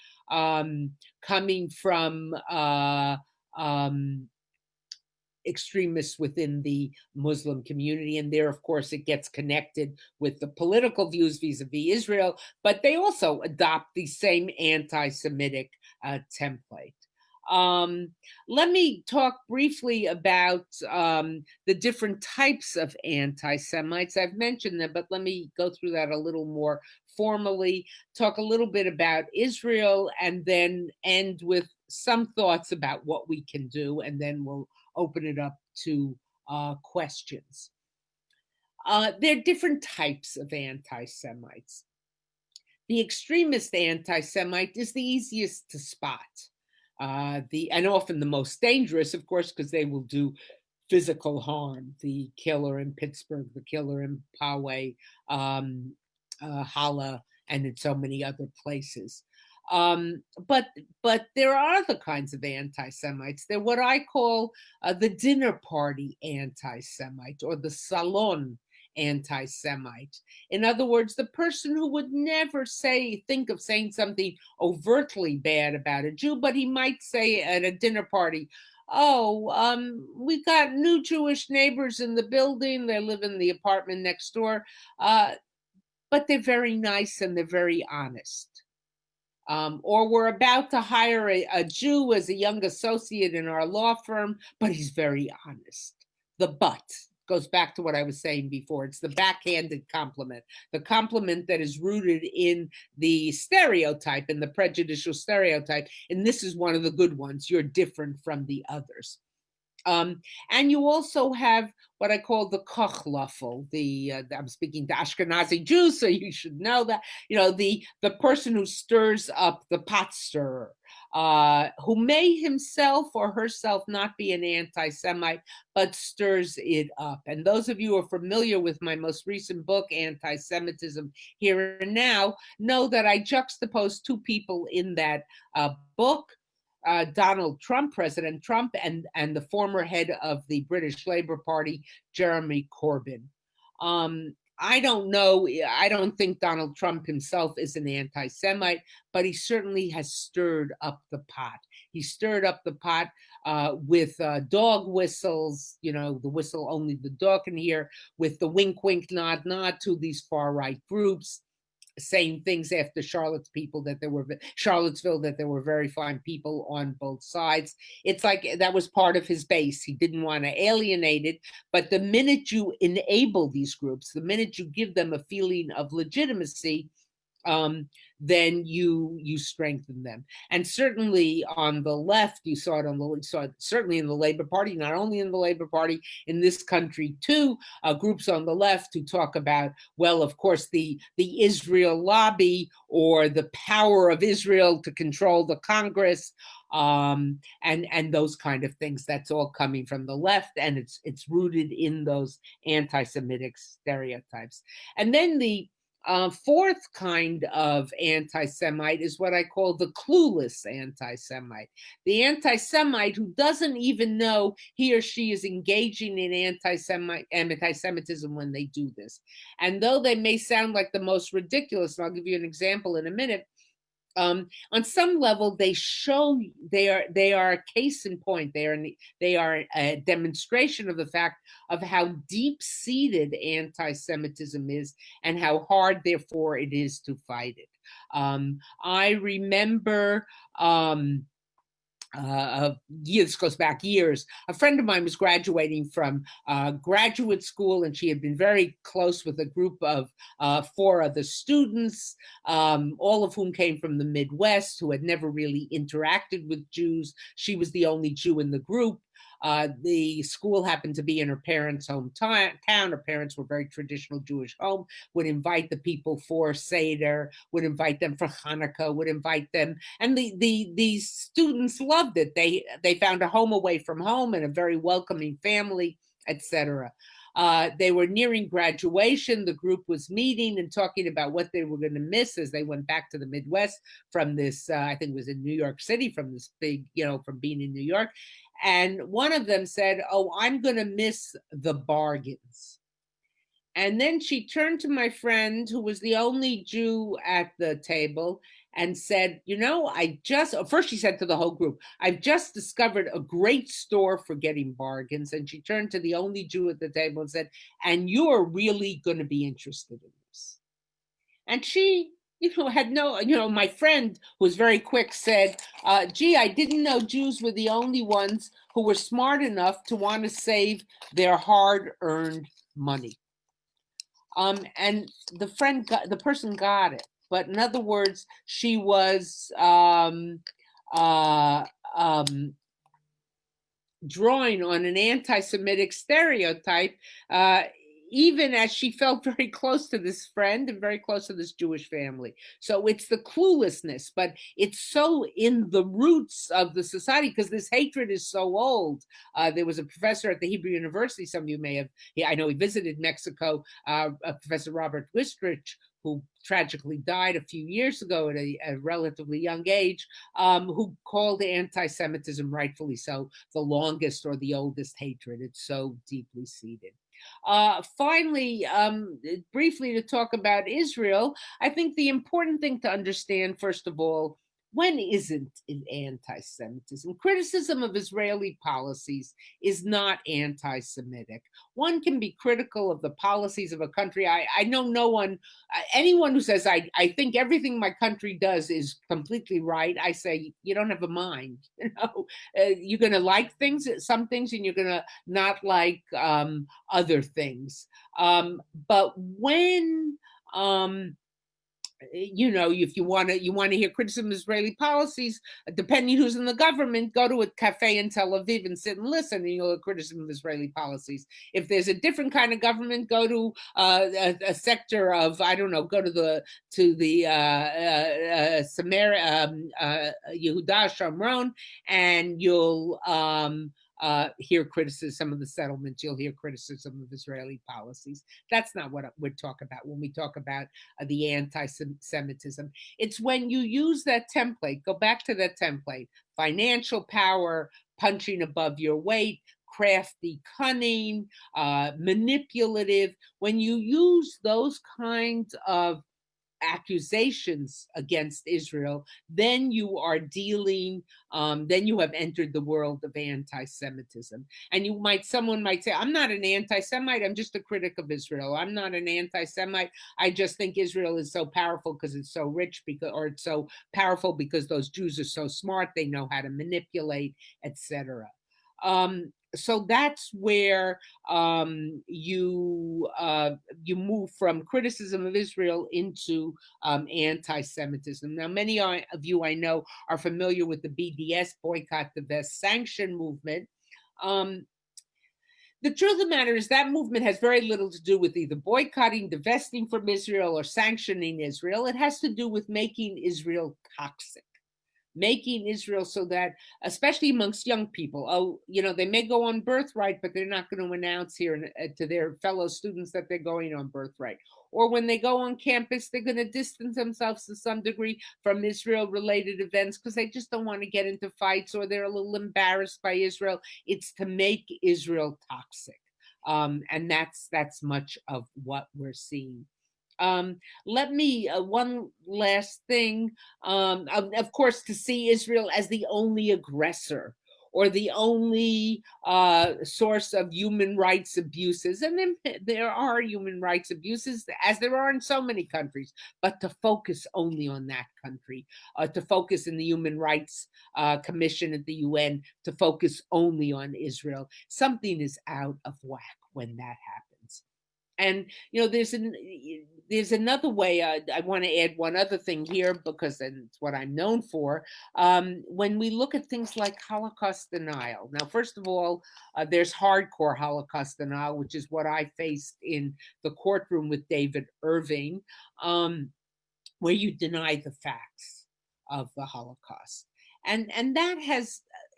coming from extremists within the Muslim community. And there, of course, it gets connected with the political views vis-a-vis Israel, but they also adopt the same anti-Semitic template. Let me talk briefly about the different types of anti-Semites. I've mentioned them, but let me go through that a little more formally, talk a little bit about Israel, and then end with some thoughts about what we can do, and then we'll open it up to questions. There are different types of anti-Semites. The extremist anti-Semite is the easiest to spot. And often the most dangerous, of course, because they will do physical harm. The killer in Pittsburgh, the killer in Poway, Halle, and in so many other places. But there are other kinds of anti-Semites. They're what I call the dinner party anti-Semite, or the salon anti-Semite. In other words, the person who would never think of saying something overtly bad about a Jew, but he might say at a dinner party, we got new Jewish neighbors in the building. They live in the apartment next door, but they're very nice and they're very honest. Or we're about to hire a Jew as a young associate in our law firm, but he's very honest. The but goes back to what I was saying before. It's the backhanded compliment, the compliment that is rooted in the stereotype, in the prejudicial stereotype. And this is one of the good ones. You're different from the others. And you also have what I call the Kochlöffel. I'm speaking to Ashkenazi Jews, so you should know that. The person who stirs up, the pot stirrer, who may himself or herself not be an anti-Semite, but stirs it up. And those of you who are familiar with my most recent book, Anti-Semitism Here and Now, know that I juxtapose two people in that book. Donald Trump, President Trump, and the former head of the British Labour Party, Jeremy Corbyn. I don't think Donald Trump himself is an anti-Semite, but he certainly has stirred up the pot. He stirred up the pot with dog whistles, the whistle only the dog can hear, with the wink, wink, nod, nod to these far-right groups, saying things after Charlottesville, that there were very fine people on both sides. It's like that was part of his base. He didn't want to alienate it. But the minute you enable these groups, the minute you give them a feeling of legitimacy, then you strengthen them. And certainly on the left, you saw it certainly in the Labor Party, not only in the Labor Party, in this country too, groups on the left who talk about, well, of course, the Israel lobby or the power of Israel to control the Congress, and those kind of things. That's all coming from the left, and it's rooted in those anti-Semitic stereotypes. And then the fourth kind of anti-Semite is what I call the clueless anti-Semite. The anti-Semite who doesn't even know he or she is engaging in anti-Semitism when they do this. And though they may sound like the most ridiculous, and I'll give you an example in a minute, on some level, they are a case in point. They are a demonstration of the fact of how deep-seated anti-Semitism is and how hard, therefore, it is to fight it. I remember. This goes back years. A friend of mine was graduating from graduate school, and she had been very close with a group of 4 other students, all of whom came from the Midwest, who had never really interacted with Jews. She was the only Jew in the group. The school happened to be in her parents' hometown. Her parents were very traditional Jewish home, would invite the people for Seder, would invite them for Hanukkah, would invite them. And these students loved it. They found a home away from home and a very welcoming family, etc. They were nearing graduation. The group was meeting and talking about what they were going to miss as they went back to the Midwest from this, I think it was in New York City, from this big, from being in New York. And one of them said, "Oh, I'm going to miss the bargains." And then she turned to my friend, who was the only Jew at the table, and said, first she said to the whole group, "I've just discovered a great store for getting bargains." And she turned to the only Jew at the table and said, "And you're really going to be interested in this." And she, had no, my friend, who was very quick, said, "Gee, I didn't know Jews were the only ones who were smart enough to want to save their hard-earned money." And the person got it. But in other words, she was drawing on an anti-Semitic stereotype, even as she felt very close to this friend and very close to this Jewish family. So it's the cluelessness, but it's so in the roots of the society because this hatred is so old. There was a professor at the Hebrew University, some of you may have, I know he visited Mexico, Professor Robert Wistrich, who tragically died a few years ago at a relatively young age, who called anti-Semitism, rightfully so, the longest or the oldest hatred. It's so deeply seated. Finally, briefly to talk about Israel, I think the important thing to understand, first of all, when isn't it anti-Semitism? Criticism of Israeli policies is not anti-Semitic. One can be critical of the policies of a country. I know no one, anyone who says, I think everything my country does is completely right, I say, you don't have a mind. You're going to like some things, and you're going to not like other things. But when if you want to hear criticism of Israeli policies, depending who's in the government, go to a cafe in Tel Aviv and sit and listen, and you'll hear criticism of Israeli policies. If there's a different kind of government, go to a sector of, go to the Samaria, Yehuda, Shomron, and you'll hear criticism of the settlements. You'll hear criticism of Israeli policies. That's not what we're talking about when we talk about the anti-Semitism. It's when you use that template, go back to that template, financial power, punching above your weight, crafty, cunning, manipulative. When you use those kinds of accusations against Israel, then you are dealing, then you have entered the world of anti-Semitism. And someone might say, I'm not an anti-Semite, I'm just a critic of Israel. I'm not an anti-Semite, I just think Israel is so powerful because it's so rich, or it's so powerful because those Jews are so smart, they know how to manipulate, etc. So that's where you move from criticism of Israel into anti-Semitism. Now, many of you I know are familiar with the BDS, Boycott, Divest, Sanction movement. The truth of the matter is that movement has very little to do with either boycotting, divesting from Israel, or sanctioning Israel. It has to do with making Israel toxic. Making Israel so that, especially amongst young people, oh, you know, they may go on birthright, but they're not going to announce here to their fellow students that they're going on birthright. Or when they go on campus, they're going to distance themselves to some degree from Israel-related events because they just don't want to get into fights, or they're a little embarrassed by Israel. It's to make Israel toxic. And that's much of what we're seeing. Let me, one last thing, of course, to see Israel as the only aggressor or the only source of human rights abuses. And then there are human rights abuses, as there are in so many countries, but to focus only on that country, to focus in the Human Rights Commission at the UN, to focus only on Israel. Something is out of whack when that happens. And, you know, there's another way. I want to add one other thing here, because it's what I'm known for. When we look at things like Holocaust denial. Now, first of all, there's hardcore Holocaust denial, which is what I faced in the courtroom with David Irving, where you deny the facts of the Holocaust. And that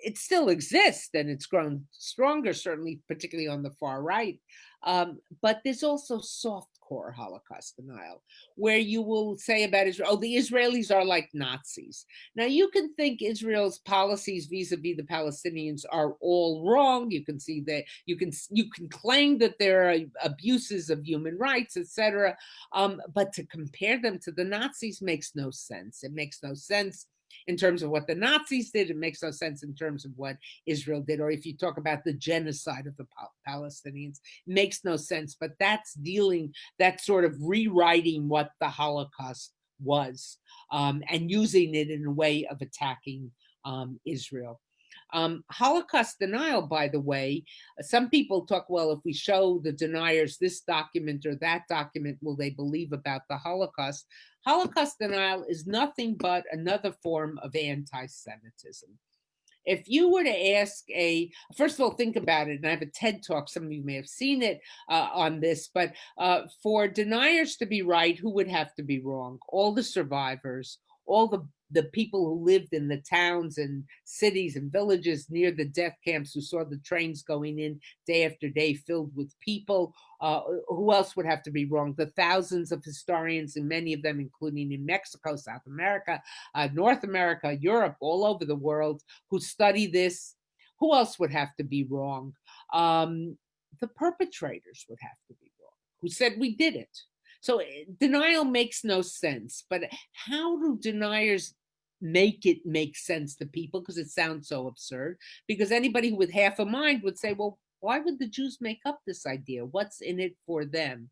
it still exists, and it's grown stronger, certainly, particularly on the far right. But there's also softcore Holocaust denial, where you will say about Israel, oh, the Israelis are like Nazis. Now, you can think Israel's policies vis-a-vis the Palestinians are all wrong. You can see that you can claim that there are abuses of human rights, etc. But to compare them to the Nazis makes no sense. It makes no sense in terms of what the Nazis did. It makes no sense in terms of what Israel did. Or if you talk about the genocide of the Palestinians, it makes no sense. But that's sort of rewriting what the Holocaust was, and using it in a way of attacking Israel. Holocaust denial, by the way, some people talk, well, if we show the deniers this document or that document, will they believe about the Holocaust? Holocaust denial is nothing but another form of anti-Semitism. If you were to ask first of all, think about it, and I have a TED Talk, some of you may have seen it on this, but for deniers to be right, who would have to be wrong? All the survivors, all the people who lived in the towns and cities and villages near the death camps, who saw the trains going in day after day filled with people. Who else would have to be wrong? The thousands of historians, and many of them, including in Mexico, South America, North America, Europe, all over the world, who study this. Who else would have to be wrong? The perpetrators would have to be wrong, who said we did it. So denial makes no sense. But how do deniers make it make sense to people? Because it sounds so absurd. Because anybody with half a mind would say, well, why would the Jews make up this idea? What's in it for them?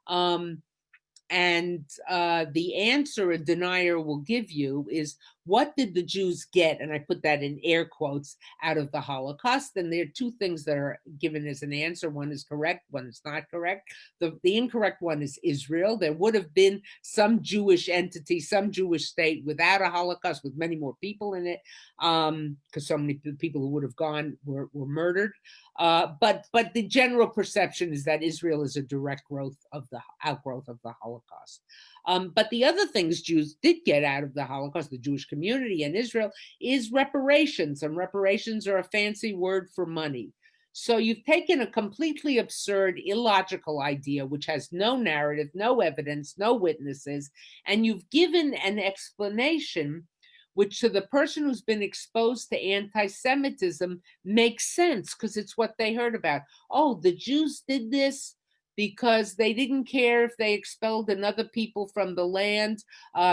And the answer a denier will give you is, what did the Jews get? And I put that in air quotes, out of the Holocaust. And there are two things that are given as an answer. One is correct, one is not correct. The incorrect one is Israel. There would have been some Jewish entity, some Jewish state without a Holocaust, with many more people in it, because so many people who would have gone were murdered. But the general perception is that Israel is a direct outgrowth of the Holocaust. But the other things Jews did get out of the Holocaust, the Jewish community and Israel, is reparations. And reparations are a fancy word for money. So you've taken a completely absurd, illogical idea, which has no narrative, no evidence, no witnesses, and you've given an explanation which, to the person who's been exposed to anti-Semitism, makes sense because it's what they heard about. Oh, the Jews did this because they didn't care if they expelled another people from the land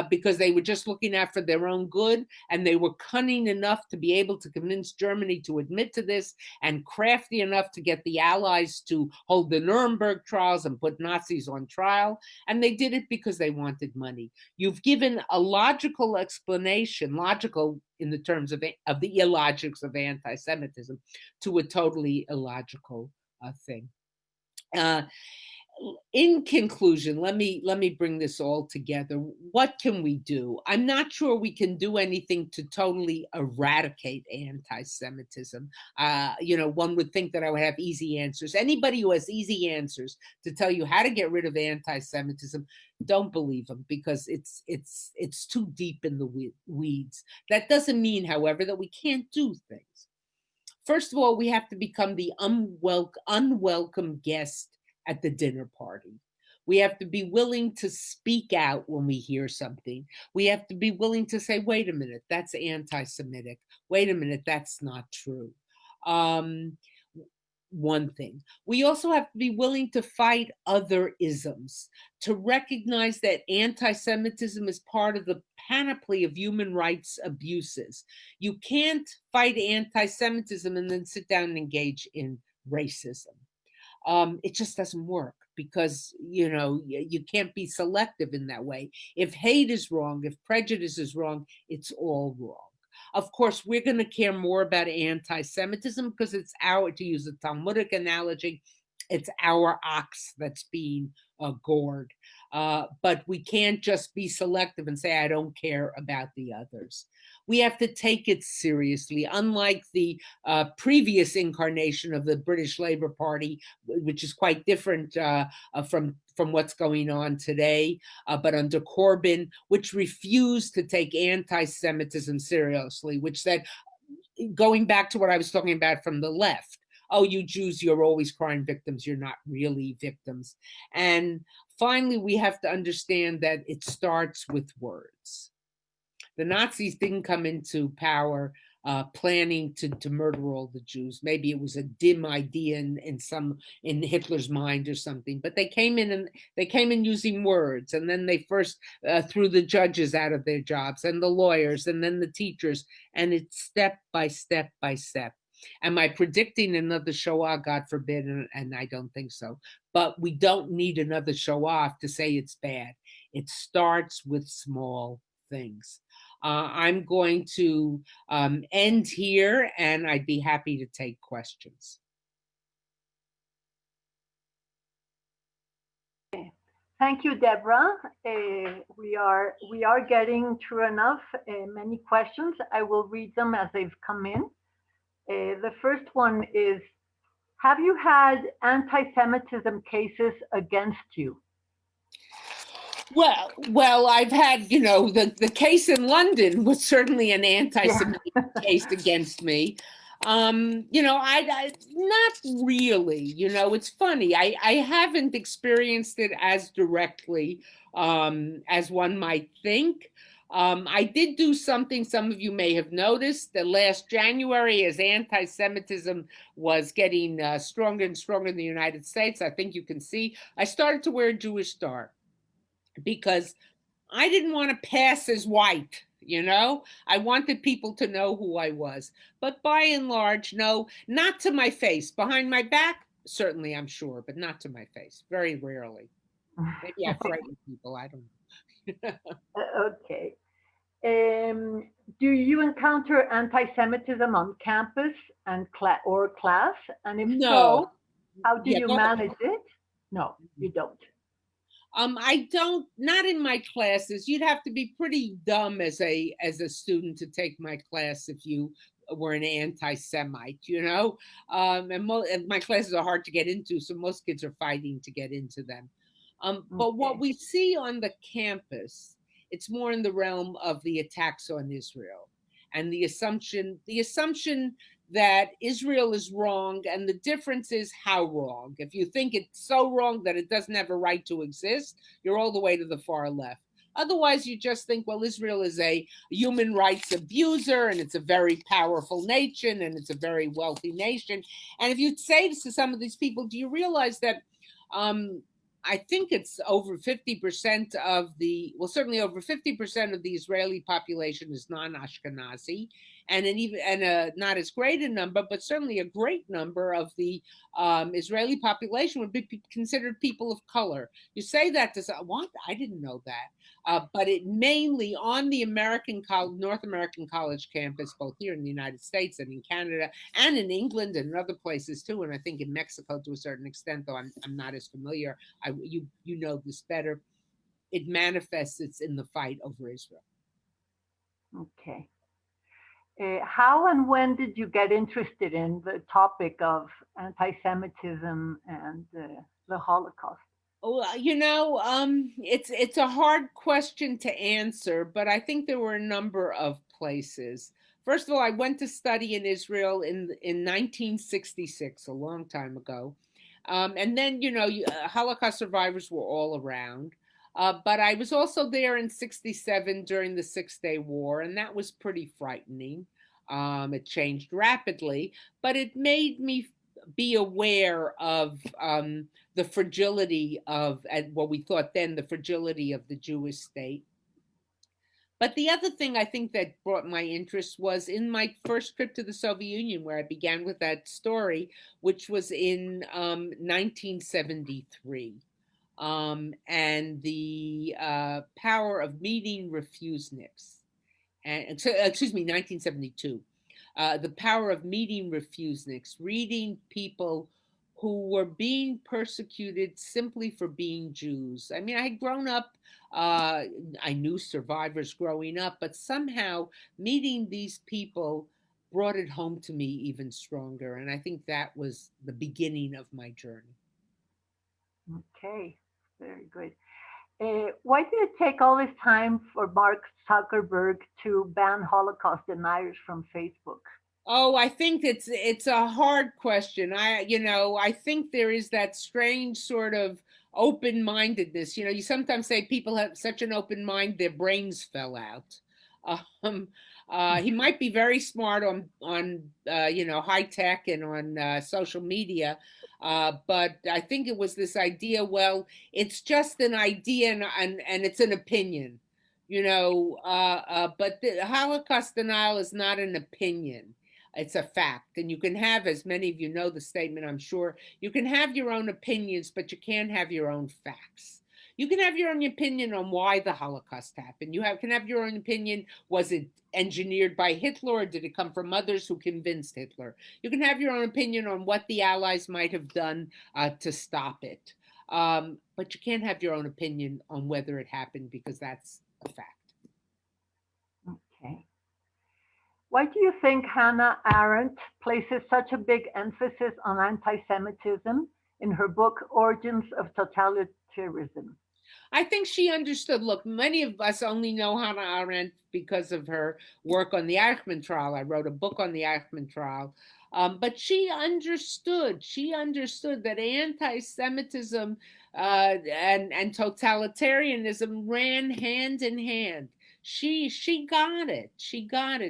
because they were just looking out for their own good, and they were cunning enough to be able to convince Germany to admit to this, and crafty enough to get the Allies to hold the Nuremberg trials and put Nazis on trial, and they did it because they wanted money. You've given a logical explanation, logical in the terms of the illogics of anti-Semitism, to a totally illogical thing. In conclusion, let me bring this all together. What can we do? I'm not sure we can do anything to totally eradicate anti-Semitism. One would think that I would have easy answers. Anybody who has easy answers to tell you how to get rid of anti-Semitism, don't believe them, because it's too deep in the weeds. That doesn't mean, however, that we can't do things. First of all, we have to become the unwelcome guest at the dinner party. We have to be willing to speak out when we hear something. We have to be willing to say, wait a minute, that's anti-Semitic. Wait a minute, that's not true. One thing. We also have to be willing to fight other isms, to recognize that anti-Semitism is part of the panoply of human rights abuses. You can't fight anti-Semitism and then sit down and engage in racism. It just doesn't work, because, you can't be selective in that way. If hate is wrong, if prejudice is wrong, it's all wrong. Of course, we're going to care more about anti-Semitism because it's to use a Talmudic analogy, it's our ox that's being gored. But we can't just be selective and say, I don't care about the others. We have to take it seriously. Unlike the previous incarnation of the British Labour Party, which is quite different from what's going on today, but under Corbyn, which refused to take anti-Semitism seriously, which said, going back to what I was talking about from the left, oh, you Jews, you're always crime victims. You're not really victims. And finally, we have to understand that it starts with words. The Nazis didn't come into power planning to murder all the Jews. Maybe it was a dim idea in Hitler's mind or something. But they came in using words, and then they first threw the judges out of their jobs, and the lawyers, and then the teachers, and it's step by step by step. Am I predicting another Shoah? God forbid, and I don't think so. But we don't need another Shoah to say it's bad. It starts with small things. I'm going to end here, and I'd be happy to take questions. Thank you, Deborah. We are getting through enough many questions. I will read them as they've come in. The first one is, have you had anti-Semitism cases against you? Well, I've had, the case in London was certainly an anti-Semitic case against me. I not really, it's funny. I haven't experienced it as directly as one might think. I did do something some of you may have noticed that last January, as anti-Semitism was getting stronger and stronger in the United States. I think you can see, I started to wear a Jewish star because I didn't want to pass as white. I wanted people to know who I was. But by and large, no, not to my face. Behind my back, certainly, I'm sure, but not to my face. Very rarely. Maybe I frighten people. I don't know. Okay. Do you encounter anti-Semitism on campus and or class? And if so, how do you manage it? No, you don't. I don't, not in my classes. You'd have to be pretty dumb as a student to take my class if you were an anti-Semite, and my classes are hard to get into, so most kids are fighting to get into them. But what we see on the campus, it's more in the realm of the attacks on Israel and the assumption that Israel is wrong, and the difference is how wrong. If you think it's so wrong that it doesn't have a right to exist, you're all the way to the far left. Otherwise, you just think, well, Israel is a human rights abuser, and it's a very powerful nation, and it's a very wealthy nation. And if you say to some of these people, do you realize that I think it's over 50% of the, well, certainly over 50% of the Israeli population is non-Ashkenazi, and not as great a number, but certainly a great number of the Israeli population would be considered people of color. You say that to what? I didn't know that. But it mainly on the North American college campus, both here in the United States and in Canada and in England and in other places too, and I think in Mexico to a certain extent, though I'm not as familiar. You know this better. It manifests in the fight over Israel. Okay. How and when did you get interested in the topic of anti-Semitism and the Holocaust? Well, it's a hard question to answer, but I think there were a number of places. First of all, I went to study in Israel in 1966, a long time ago. And then, Holocaust survivors were all around. But I was also there in 67 during the Six-Day War, and that was pretty frightening. It changed rapidly, but it made me be aware of the fragility of, and what we thought then, the fragility of the Jewish state. But the other thing I think that brought my interest was in my first trip to the Soviet Union, where I began with that story, which was in 1973. And the power of meeting refuseniks. Excuse me, 1972. The power of meeting refuseniks, reading people who were being persecuted simply for being Jews. I mean, I had grown up, I knew survivors growing up, but somehow meeting these people brought it home to me even stronger. And I think that was the beginning of my journey. Okay, very good. Why did it take all this time for Mark Zuckerberg to ban Holocaust deniers from Facebook? Oh, I think it's a hard question. I think there is that strange sort of open-mindedness. You sometimes say people have such an open mind, their brains fell out. He might be very smart on high tech and on social media, but I think it was this idea. Well, it's just an idea and it's an opinion, But the Holocaust denial is not an opinion. It's a fact. And you can have, as many of you know the statement, I'm sure, you can have your own opinions, but you can't have your own facts. You can have your own opinion on why the Holocaust happened. You can have your own opinion. Was it engineered by Hitler, or did it come from others who convinced Hitler? You can have your own opinion on what the Allies might have done to stop it. But you can't have your own opinion on whether it happened, because that's a fact. Okay. Why do you think Hannah Arendt places such a big emphasis on anti-Semitism in her book, Origins of Totalitarianism? I think she understood. Look, many of us only know Hannah Arendt because of her work on the Eichmann trial. I wrote a book on the Eichmann trial. But she understood that anti-Semitism and totalitarianism ran hand in hand. She got it. She got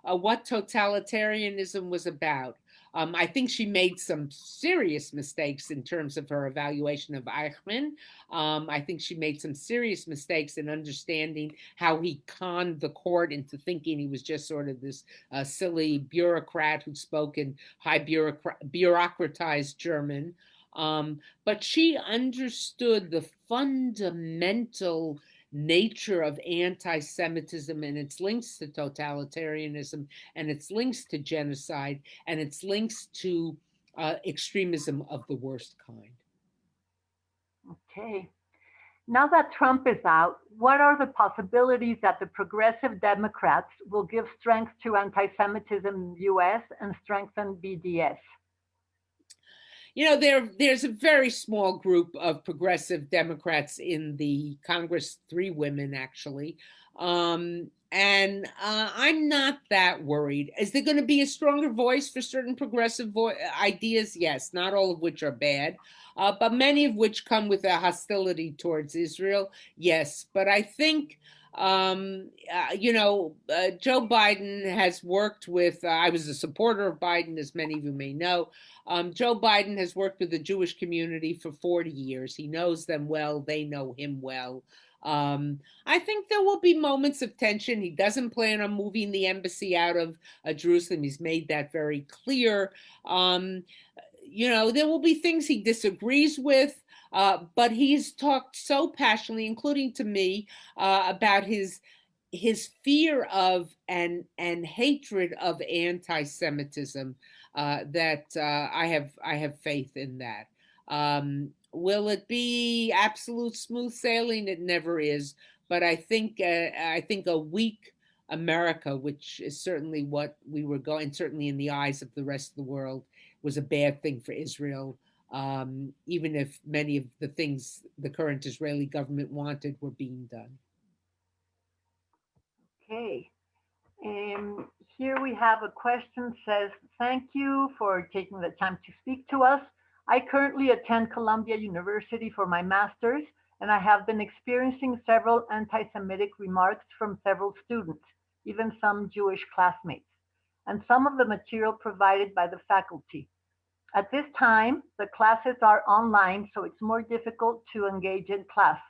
what totalitarianism was about. I think she made some serious mistakes in terms of her evaluation of Eichmann. I think she made some serious mistakes in understanding how he conned the court into thinking he was just sort of this silly bureaucrat who spoke in high bureaucratized German. But she understood the fundamental nature of anti-Semitism and its links to totalitarianism and its links to genocide and its links to extremism of the worst kind. Okay. Now that Trump is out, what are the possibilities that the progressive Democrats will give strength to anti-Semitism in the US and strengthen BDS? There's a very small group of progressive Democrats in the Congress, 3 women actually. And I'm not that worried. Is there going to be a stronger voice for certain progressive ideas? Yes, not all of which are bad, but many of which come with a hostility towards Israel. Yes, but I think Joe Biden has worked with, I was a supporter of Biden, as many of you may know. Joe Biden has worked with the Jewish community for 40 years. He knows them well. They know him well. I think there will be moments of tension. He doesn't plan on moving the embassy out of Jerusalem. He's made that very clear. There will be things he disagrees with, but he's talked so passionately, including to me, about his fear of and hatred of anti-Semitism, that I have faith in that. Will it be absolute smooth sailing? It never is. But I think a weak America, which is certainly what we were going, certainly in the eyes of the rest of the world, was a bad thing for Israel. Even if many of the things the current Israeli government wanted were being done. Okay. Here we have a question, says, thank you for taking the time to speak to us. I currently attend Columbia University for my master's, and I have been experiencing several anti-Semitic remarks from several students, even some Jewish classmates, and some of the material provided by the faculty. At this time, the classes are online, so it's more difficult to engage in class.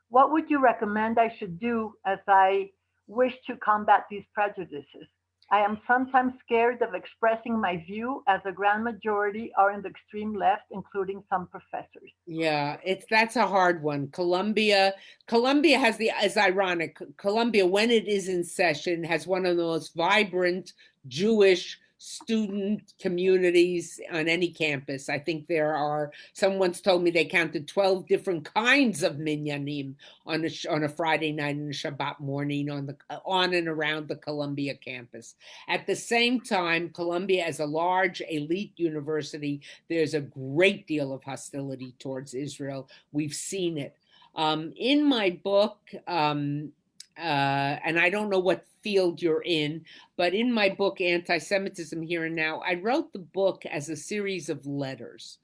What would you recommend I should do as I wish to combat these prejudices? I am sometimes scared of expressing my view, as a grand majority are in the extreme left, including some professors. Yeah, that's a hard one. Columbia has it's ironic. Columbia, when it is in session, has one of the most vibrant Jewish student communities on any campus. I think there are, someone's told me they counted 12 different kinds of minyanim on a Friday night and a Shabbat morning on and around the Columbia campus. At the same time, Columbia, as a large elite university, there's a great deal of hostility towards Israel. We've seen it. In my book, and I don't know what field you're in, but in my book, Anti-Semitism Here and Now, I wrote the book as a series of letters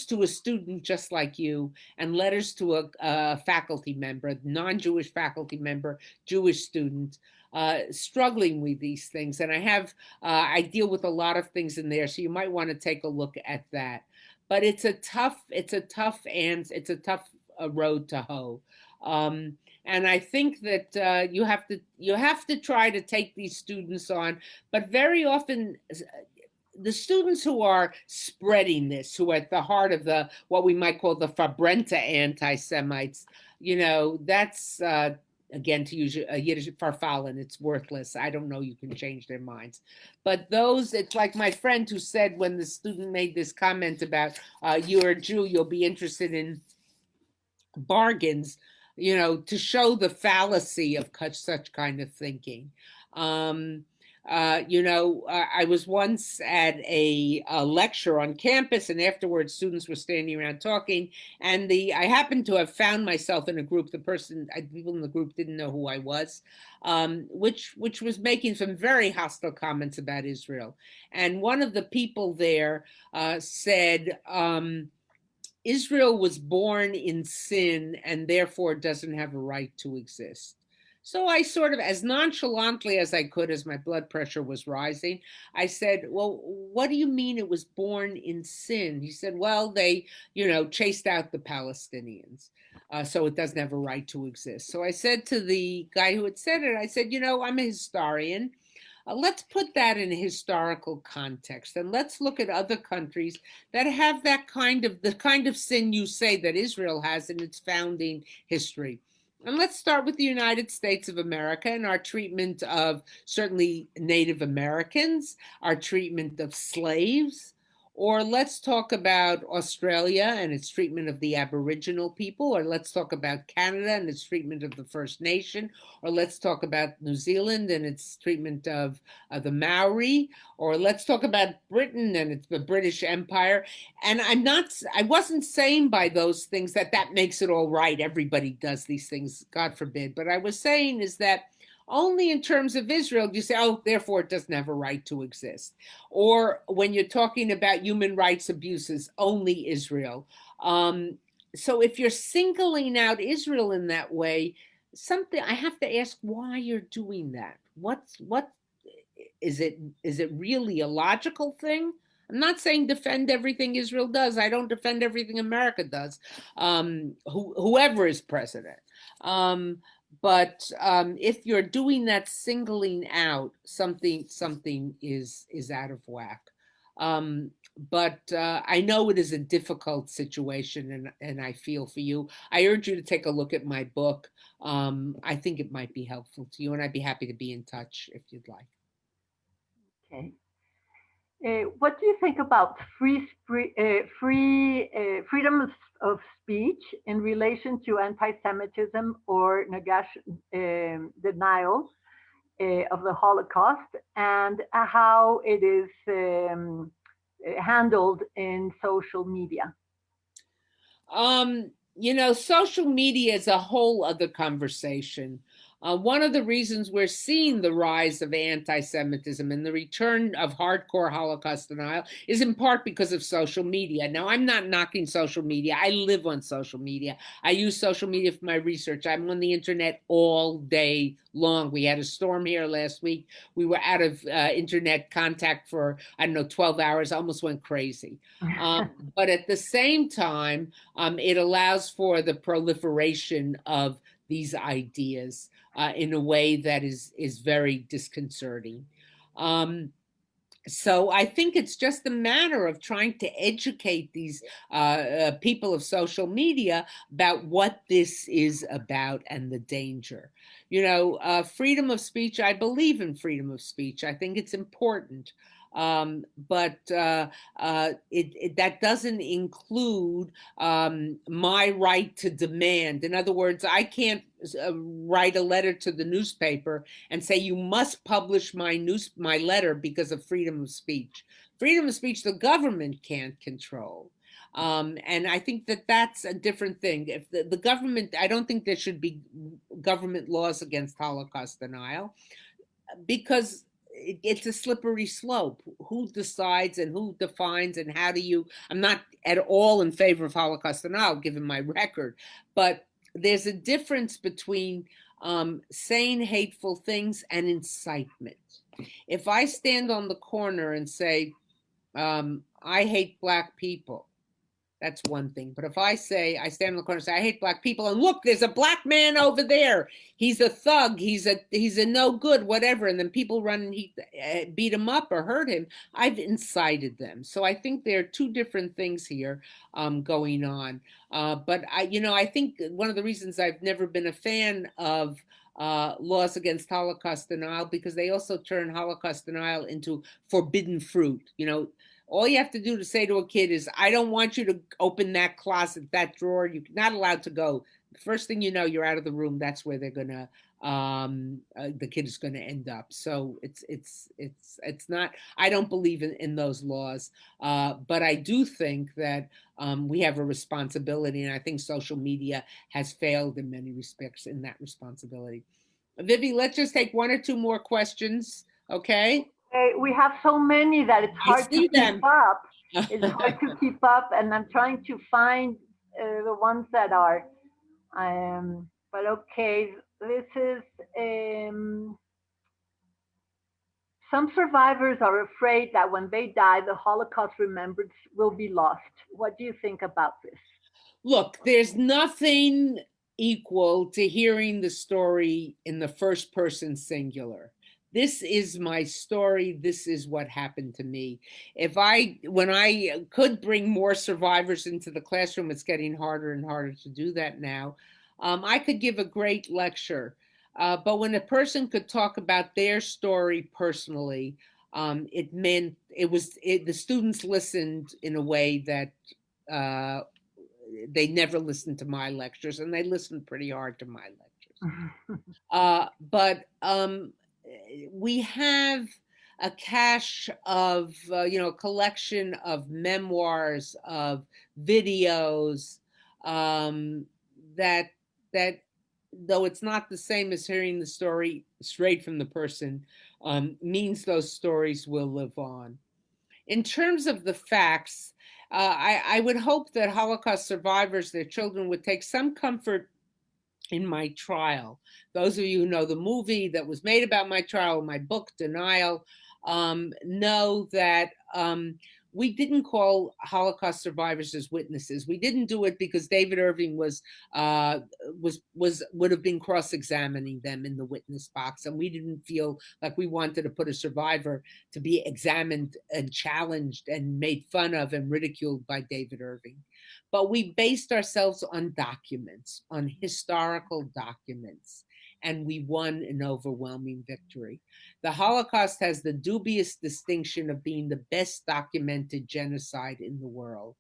to a student just like you, and letters to a faculty member, non-Jewish faculty member, Jewish student, struggling with these things. And I deal with a lot of things in there, so you might want to take a look at that. But it's a tough road to hoe. And I think that you have to try to take these students on, but very often the students who are spreading this, who are at the heart of what we might call the Fabrenta anti-Semites, that's again, to use a Yiddish farfallen, it's worthless. I don't know, you can change their minds. But it's like my friend who said when the student made this comment about you're a Jew, you'll be interested in bargains, to show the fallacy of such kind of thinking. I was once at a lecture on campus, and afterwards students were standing around talking, and I happened to have found myself in a group. People in the group didn't know who I was, which was making some very hostile comments about Israel. And one of the people there said, Israel was born in sin and therefore doesn't have a right to exist. So I sort of, as nonchalantly as I could, as my blood pressure was rising, I said, well, what do you mean it was born in sin? He said, well, they, chased out the Palestinians. So it doesn't have a right to exist. So I said to the guy who had said it, I said, I'm a historian. Let's put that in a historical context, and let's look at other countries that have the kind of sin you say that Israel has in its founding history. And let's start with the United States of America and our treatment of certainly Native Americans, our treatment of slaves. Or let's talk about Australia and its treatment of the Aboriginal people, or let's talk about Canada and its treatment of the First Nation, or let's talk about New Zealand and its treatment of the Maori, or let's talk about Britain and the British Empire. And I wasn't saying by those things that makes it all right. Everybody does these things, God forbid. But I was saying is that only in terms of Israel do you say, oh, therefore it doesn't have a right to exist. Or when you're talking about human rights abuses, only Israel. So if you're singling out Israel in that way, something I have to ask why you're doing that. What is it? Is it really a logical thing? I'm not saying defend everything Israel does. I don't defend everything America does. Whoever is president. But if you're doing that, singling out something is out of whack. But I know it is a difficult situation, and I feel for you. I urge you to take a look at my book. I think it might be helpful to you, and I'd be happy to be in touch if you'd like. Okay. What do you think about freedom of speech in relation to anti-Semitism or denial of the Holocaust, and how it is handled in social media? Social media is a whole other conversation. One of the reasons we're seeing the rise of anti-Semitism and the return of hardcore Holocaust denial is in part because of social media. Now, I'm not knocking social media. I live on social media. I use social media for my research. I'm on the internet all day long. We had a storm here last week. We were out of internet contact for, 12 hours, almost went crazy. But at the same time, it allows for the proliferation of these ideas in a way that is very disconcerting. So I think it's just a matter of trying to educate these people of social media about what this is about and the danger. Freedom of speech, I believe in freedom of speech. I think it's important. But that doesn't include my right to demand. In other words, I can't write a letter to the newspaper and say you must publish my letter because of freedom of speech. Freedom of speech, the government can't control. And I think that's a different thing. If the government, I don't think there should be government laws against Holocaust denial, because it's a slippery slope. Who decides and who defines and how do you? I'm not at all in favor of Holocaust denial, given my record, but there's a difference between saying hateful things and incitement. If I stand on the corner and say, I hate Black people, that's one thing. But if I stand in the corner and say, I hate Black people, and look, there's a Black man over there. He's a thug. He's a no good, whatever. And then people run and beat him up or hurt him. I've incited them. So I think there are two different things here going on. But I think one of the reasons I've never been a fan of laws against Holocaust denial, because they also turn Holocaust denial into forbidden fruit. All you have to do to say to a kid is, I don't want you to open that closet, that drawer. You're not allowed to go. The first thing you know, you're out of the room. That's where they're gonna, the kid is gonna end up. So it's not. I don't believe in those laws, but I do think that we have a responsibility, and I think social media has failed in many respects in that responsibility. Vivi, let's just take one or two more questions, okay? We have so many that it's hard to keep up. It's hard to keep up, and I'm trying to find the ones that are. But okay, this is. Some survivors are afraid that when they die, the Holocaust remembrance will be lost. What do you think about this? Look, there's nothing equal to hearing the story in the first person singular. This is my story. This is what happened to me. When I could bring more survivors into the classroom, it's getting harder and harder to do that now. I could give a great lecture, but when a person could talk about their story personally, it meant the students listened in a way that they never listened to my lectures, and they listened pretty hard to my lectures. But we have a cache of, a collection of memoirs, of videos that though it's not the same as hearing the story straight from the person, means those stories will live on. In terms of the facts, I would hope that Holocaust survivors, their children, would take some comfort in my trial. Those of you who know the movie that was made about my trial, my book, Denial, know that we didn't call Holocaust survivors as witnesses. We didn't do it because David Irving would have been cross-examining them in the witness box, and we didn't feel like we wanted to put a survivor to be examined and challenged and made fun of and ridiculed by David Irving. But we based ourselves on documents, on historical documents, and we won an overwhelming victory. The Holocaust has the dubious distinction of being the best documented genocide in the world.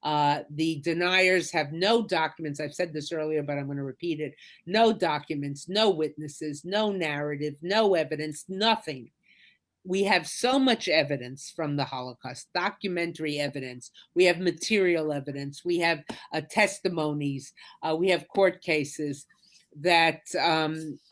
The deniers have no documents. I've said this earlier, but I'm going to repeat it. No documents, no witnesses, no narrative, no evidence, nothing. We have so much evidence from the Holocaust, documentary evidence. We have material evidence. We have testimonies. We have court cases that,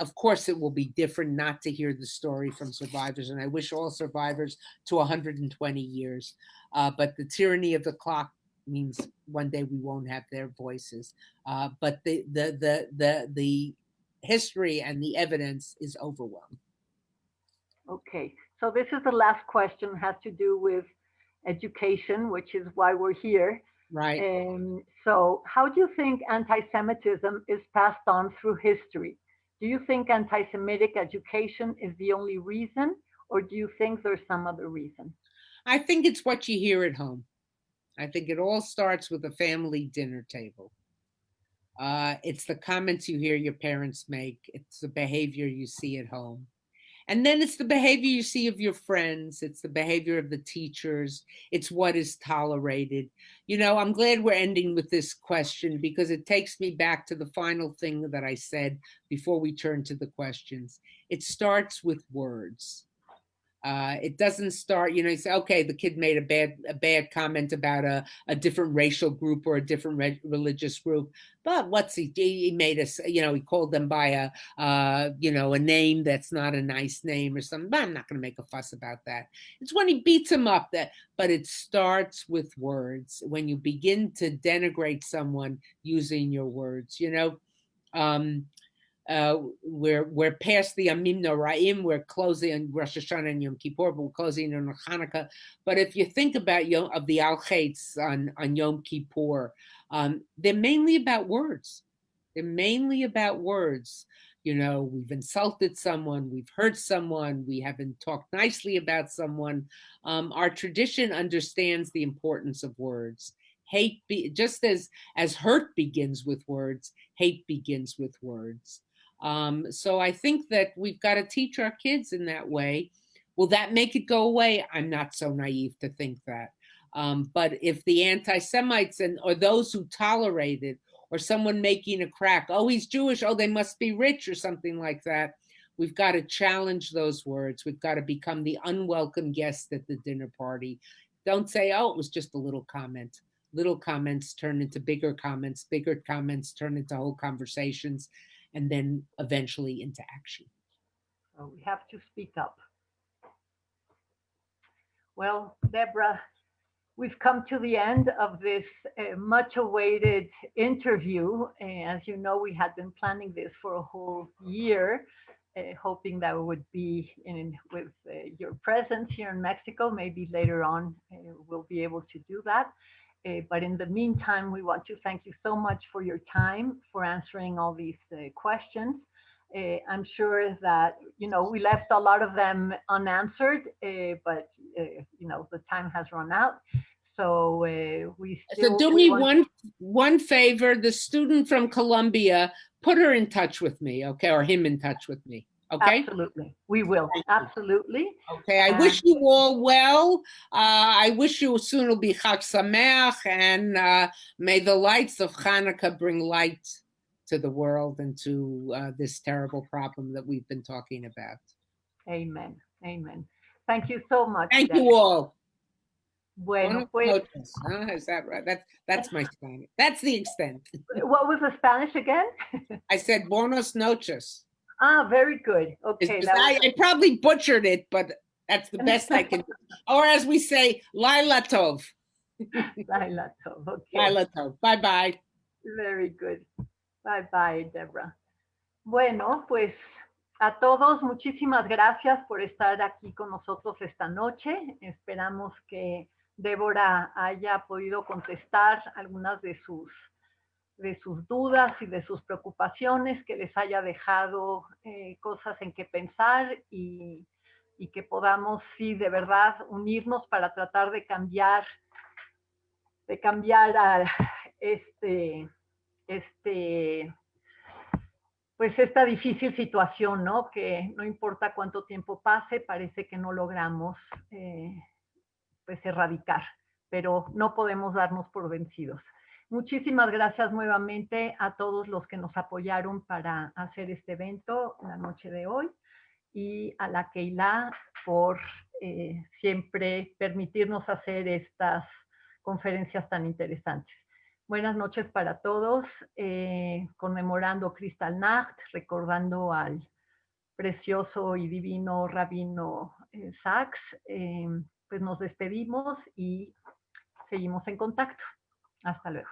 of course, it will be different not to hear the story from survivors. And I wish all survivors to 120 years. But the tyranny of the clock means one day we won't have their voices. But the history and the evidence is overwhelming. Okay, so this is the last question, has to do with education, which is why we're here. Right. So how do you think anti-Semitism is passed on through history? Do you think anti-Semitic education is the only reason, or do you think there's some other reason? I think it's what you hear at home. I think it all starts with a family dinner table. It's the comments you hear your parents make. It's the behavior you see at home. And then it's the behavior you see of your friends. It's the behavior of the teachers. It's what is tolerated. You know, I'm glad we're ending with this question because it takes me back to the final thing that I said before we turn to the questions. It starts with words. It doesn't start, you know, you say, okay, the kid made a bad comment about a different racial group or a different religious group, but what's he made us, you know, he called them by you know, a name that's not a nice name or something, but I'm not going to make a fuss about that. It's when he beats him up but it starts with words. When you begin to denigrate someone using your words, you know, we're past the Yamim Noraim, we're closing on Rosh Hashanah and Yom Kippur, but we're closing on Hanukkah. But if you think about of the Al-Chaitz on Yom Kippur, they're mainly about words. They're mainly about words. You know, we've insulted someone, we've hurt someone, we haven't talked nicely about someone. Our tradition understands the importance of words. Hate, just as hurt begins with words, hate begins with words. So I think that we've got to teach our kids in that way. Will that make it go away? I'm not so naive to think that. But if the anti-Semites or those who tolerate it, or someone making a crack, oh, he's Jewish, oh, they must be rich or something like that, we've got to challenge those words. We've got to become the unwelcome guest at the dinner party. Don't say, oh, it was just a little comment. Little comments turn into bigger comments turn into whole conversations, and then eventually into action. So we have to speak up. Well, Deborah, we've come to the end of this much awaited interview. As you know, we had been planning this for a whole year, hoping that it would be with your presence here in Mexico. Maybe later on we'll be able to do that. But in the meantime, we want to thank you so much for your time, for answering all these questions. I'm sure that, you know, we left a lot of them unanswered, but, you know, the time has run out. So So do me one favor, the student from Colombia, put her in touch with me, okay, or him in touch with me. Okay. Absolutely. We will. Absolutely. Okay. I wish you all well. I wish you soon will be Chag Sameach, and may the lights of Hanukkah bring light to the world and to this terrible problem that we've been talking about. Amen. Amen. Thank you so much. Thank you all. Bueno, pues. Is that right? That's my Spanish. That's the extent. What was the Spanish again? I said buenos noches. Ah, very good. Okay. I probably butchered it, but that's the best I can do. Or as we say, Laila Tov. Laila Tov. Okay. Laila Tov. Bye-bye. Very good. Bye bye, Deborah. Bueno, pues a todos, muchísimas gracias por estar aquí con nosotros esta noche. Esperamos que Deborah haya podido contestar algunas de sus dudas y de sus preocupaciones, que les haya dejado cosas en que pensar y que podamos, sí, de verdad, unirnos para tratar de cambiar a pues esta difícil situación, ¿no? Que no importa cuánto tiempo pase, parece que no logramos pues erradicar, pero no podemos darnos por vencidos. Muchísimas gracias nuevamente a todos los que nos apoyaron para hacer este evento la noche de hoy y a la Keilah por siempre permitirnos hacer estas conferencias tan interesantes. Buenas noches para todos, conmemorando Kristallnacht, recordando al precioso y divino rabino Sachs, pues nos despedimos y seguimos en contacto. Hasta luego.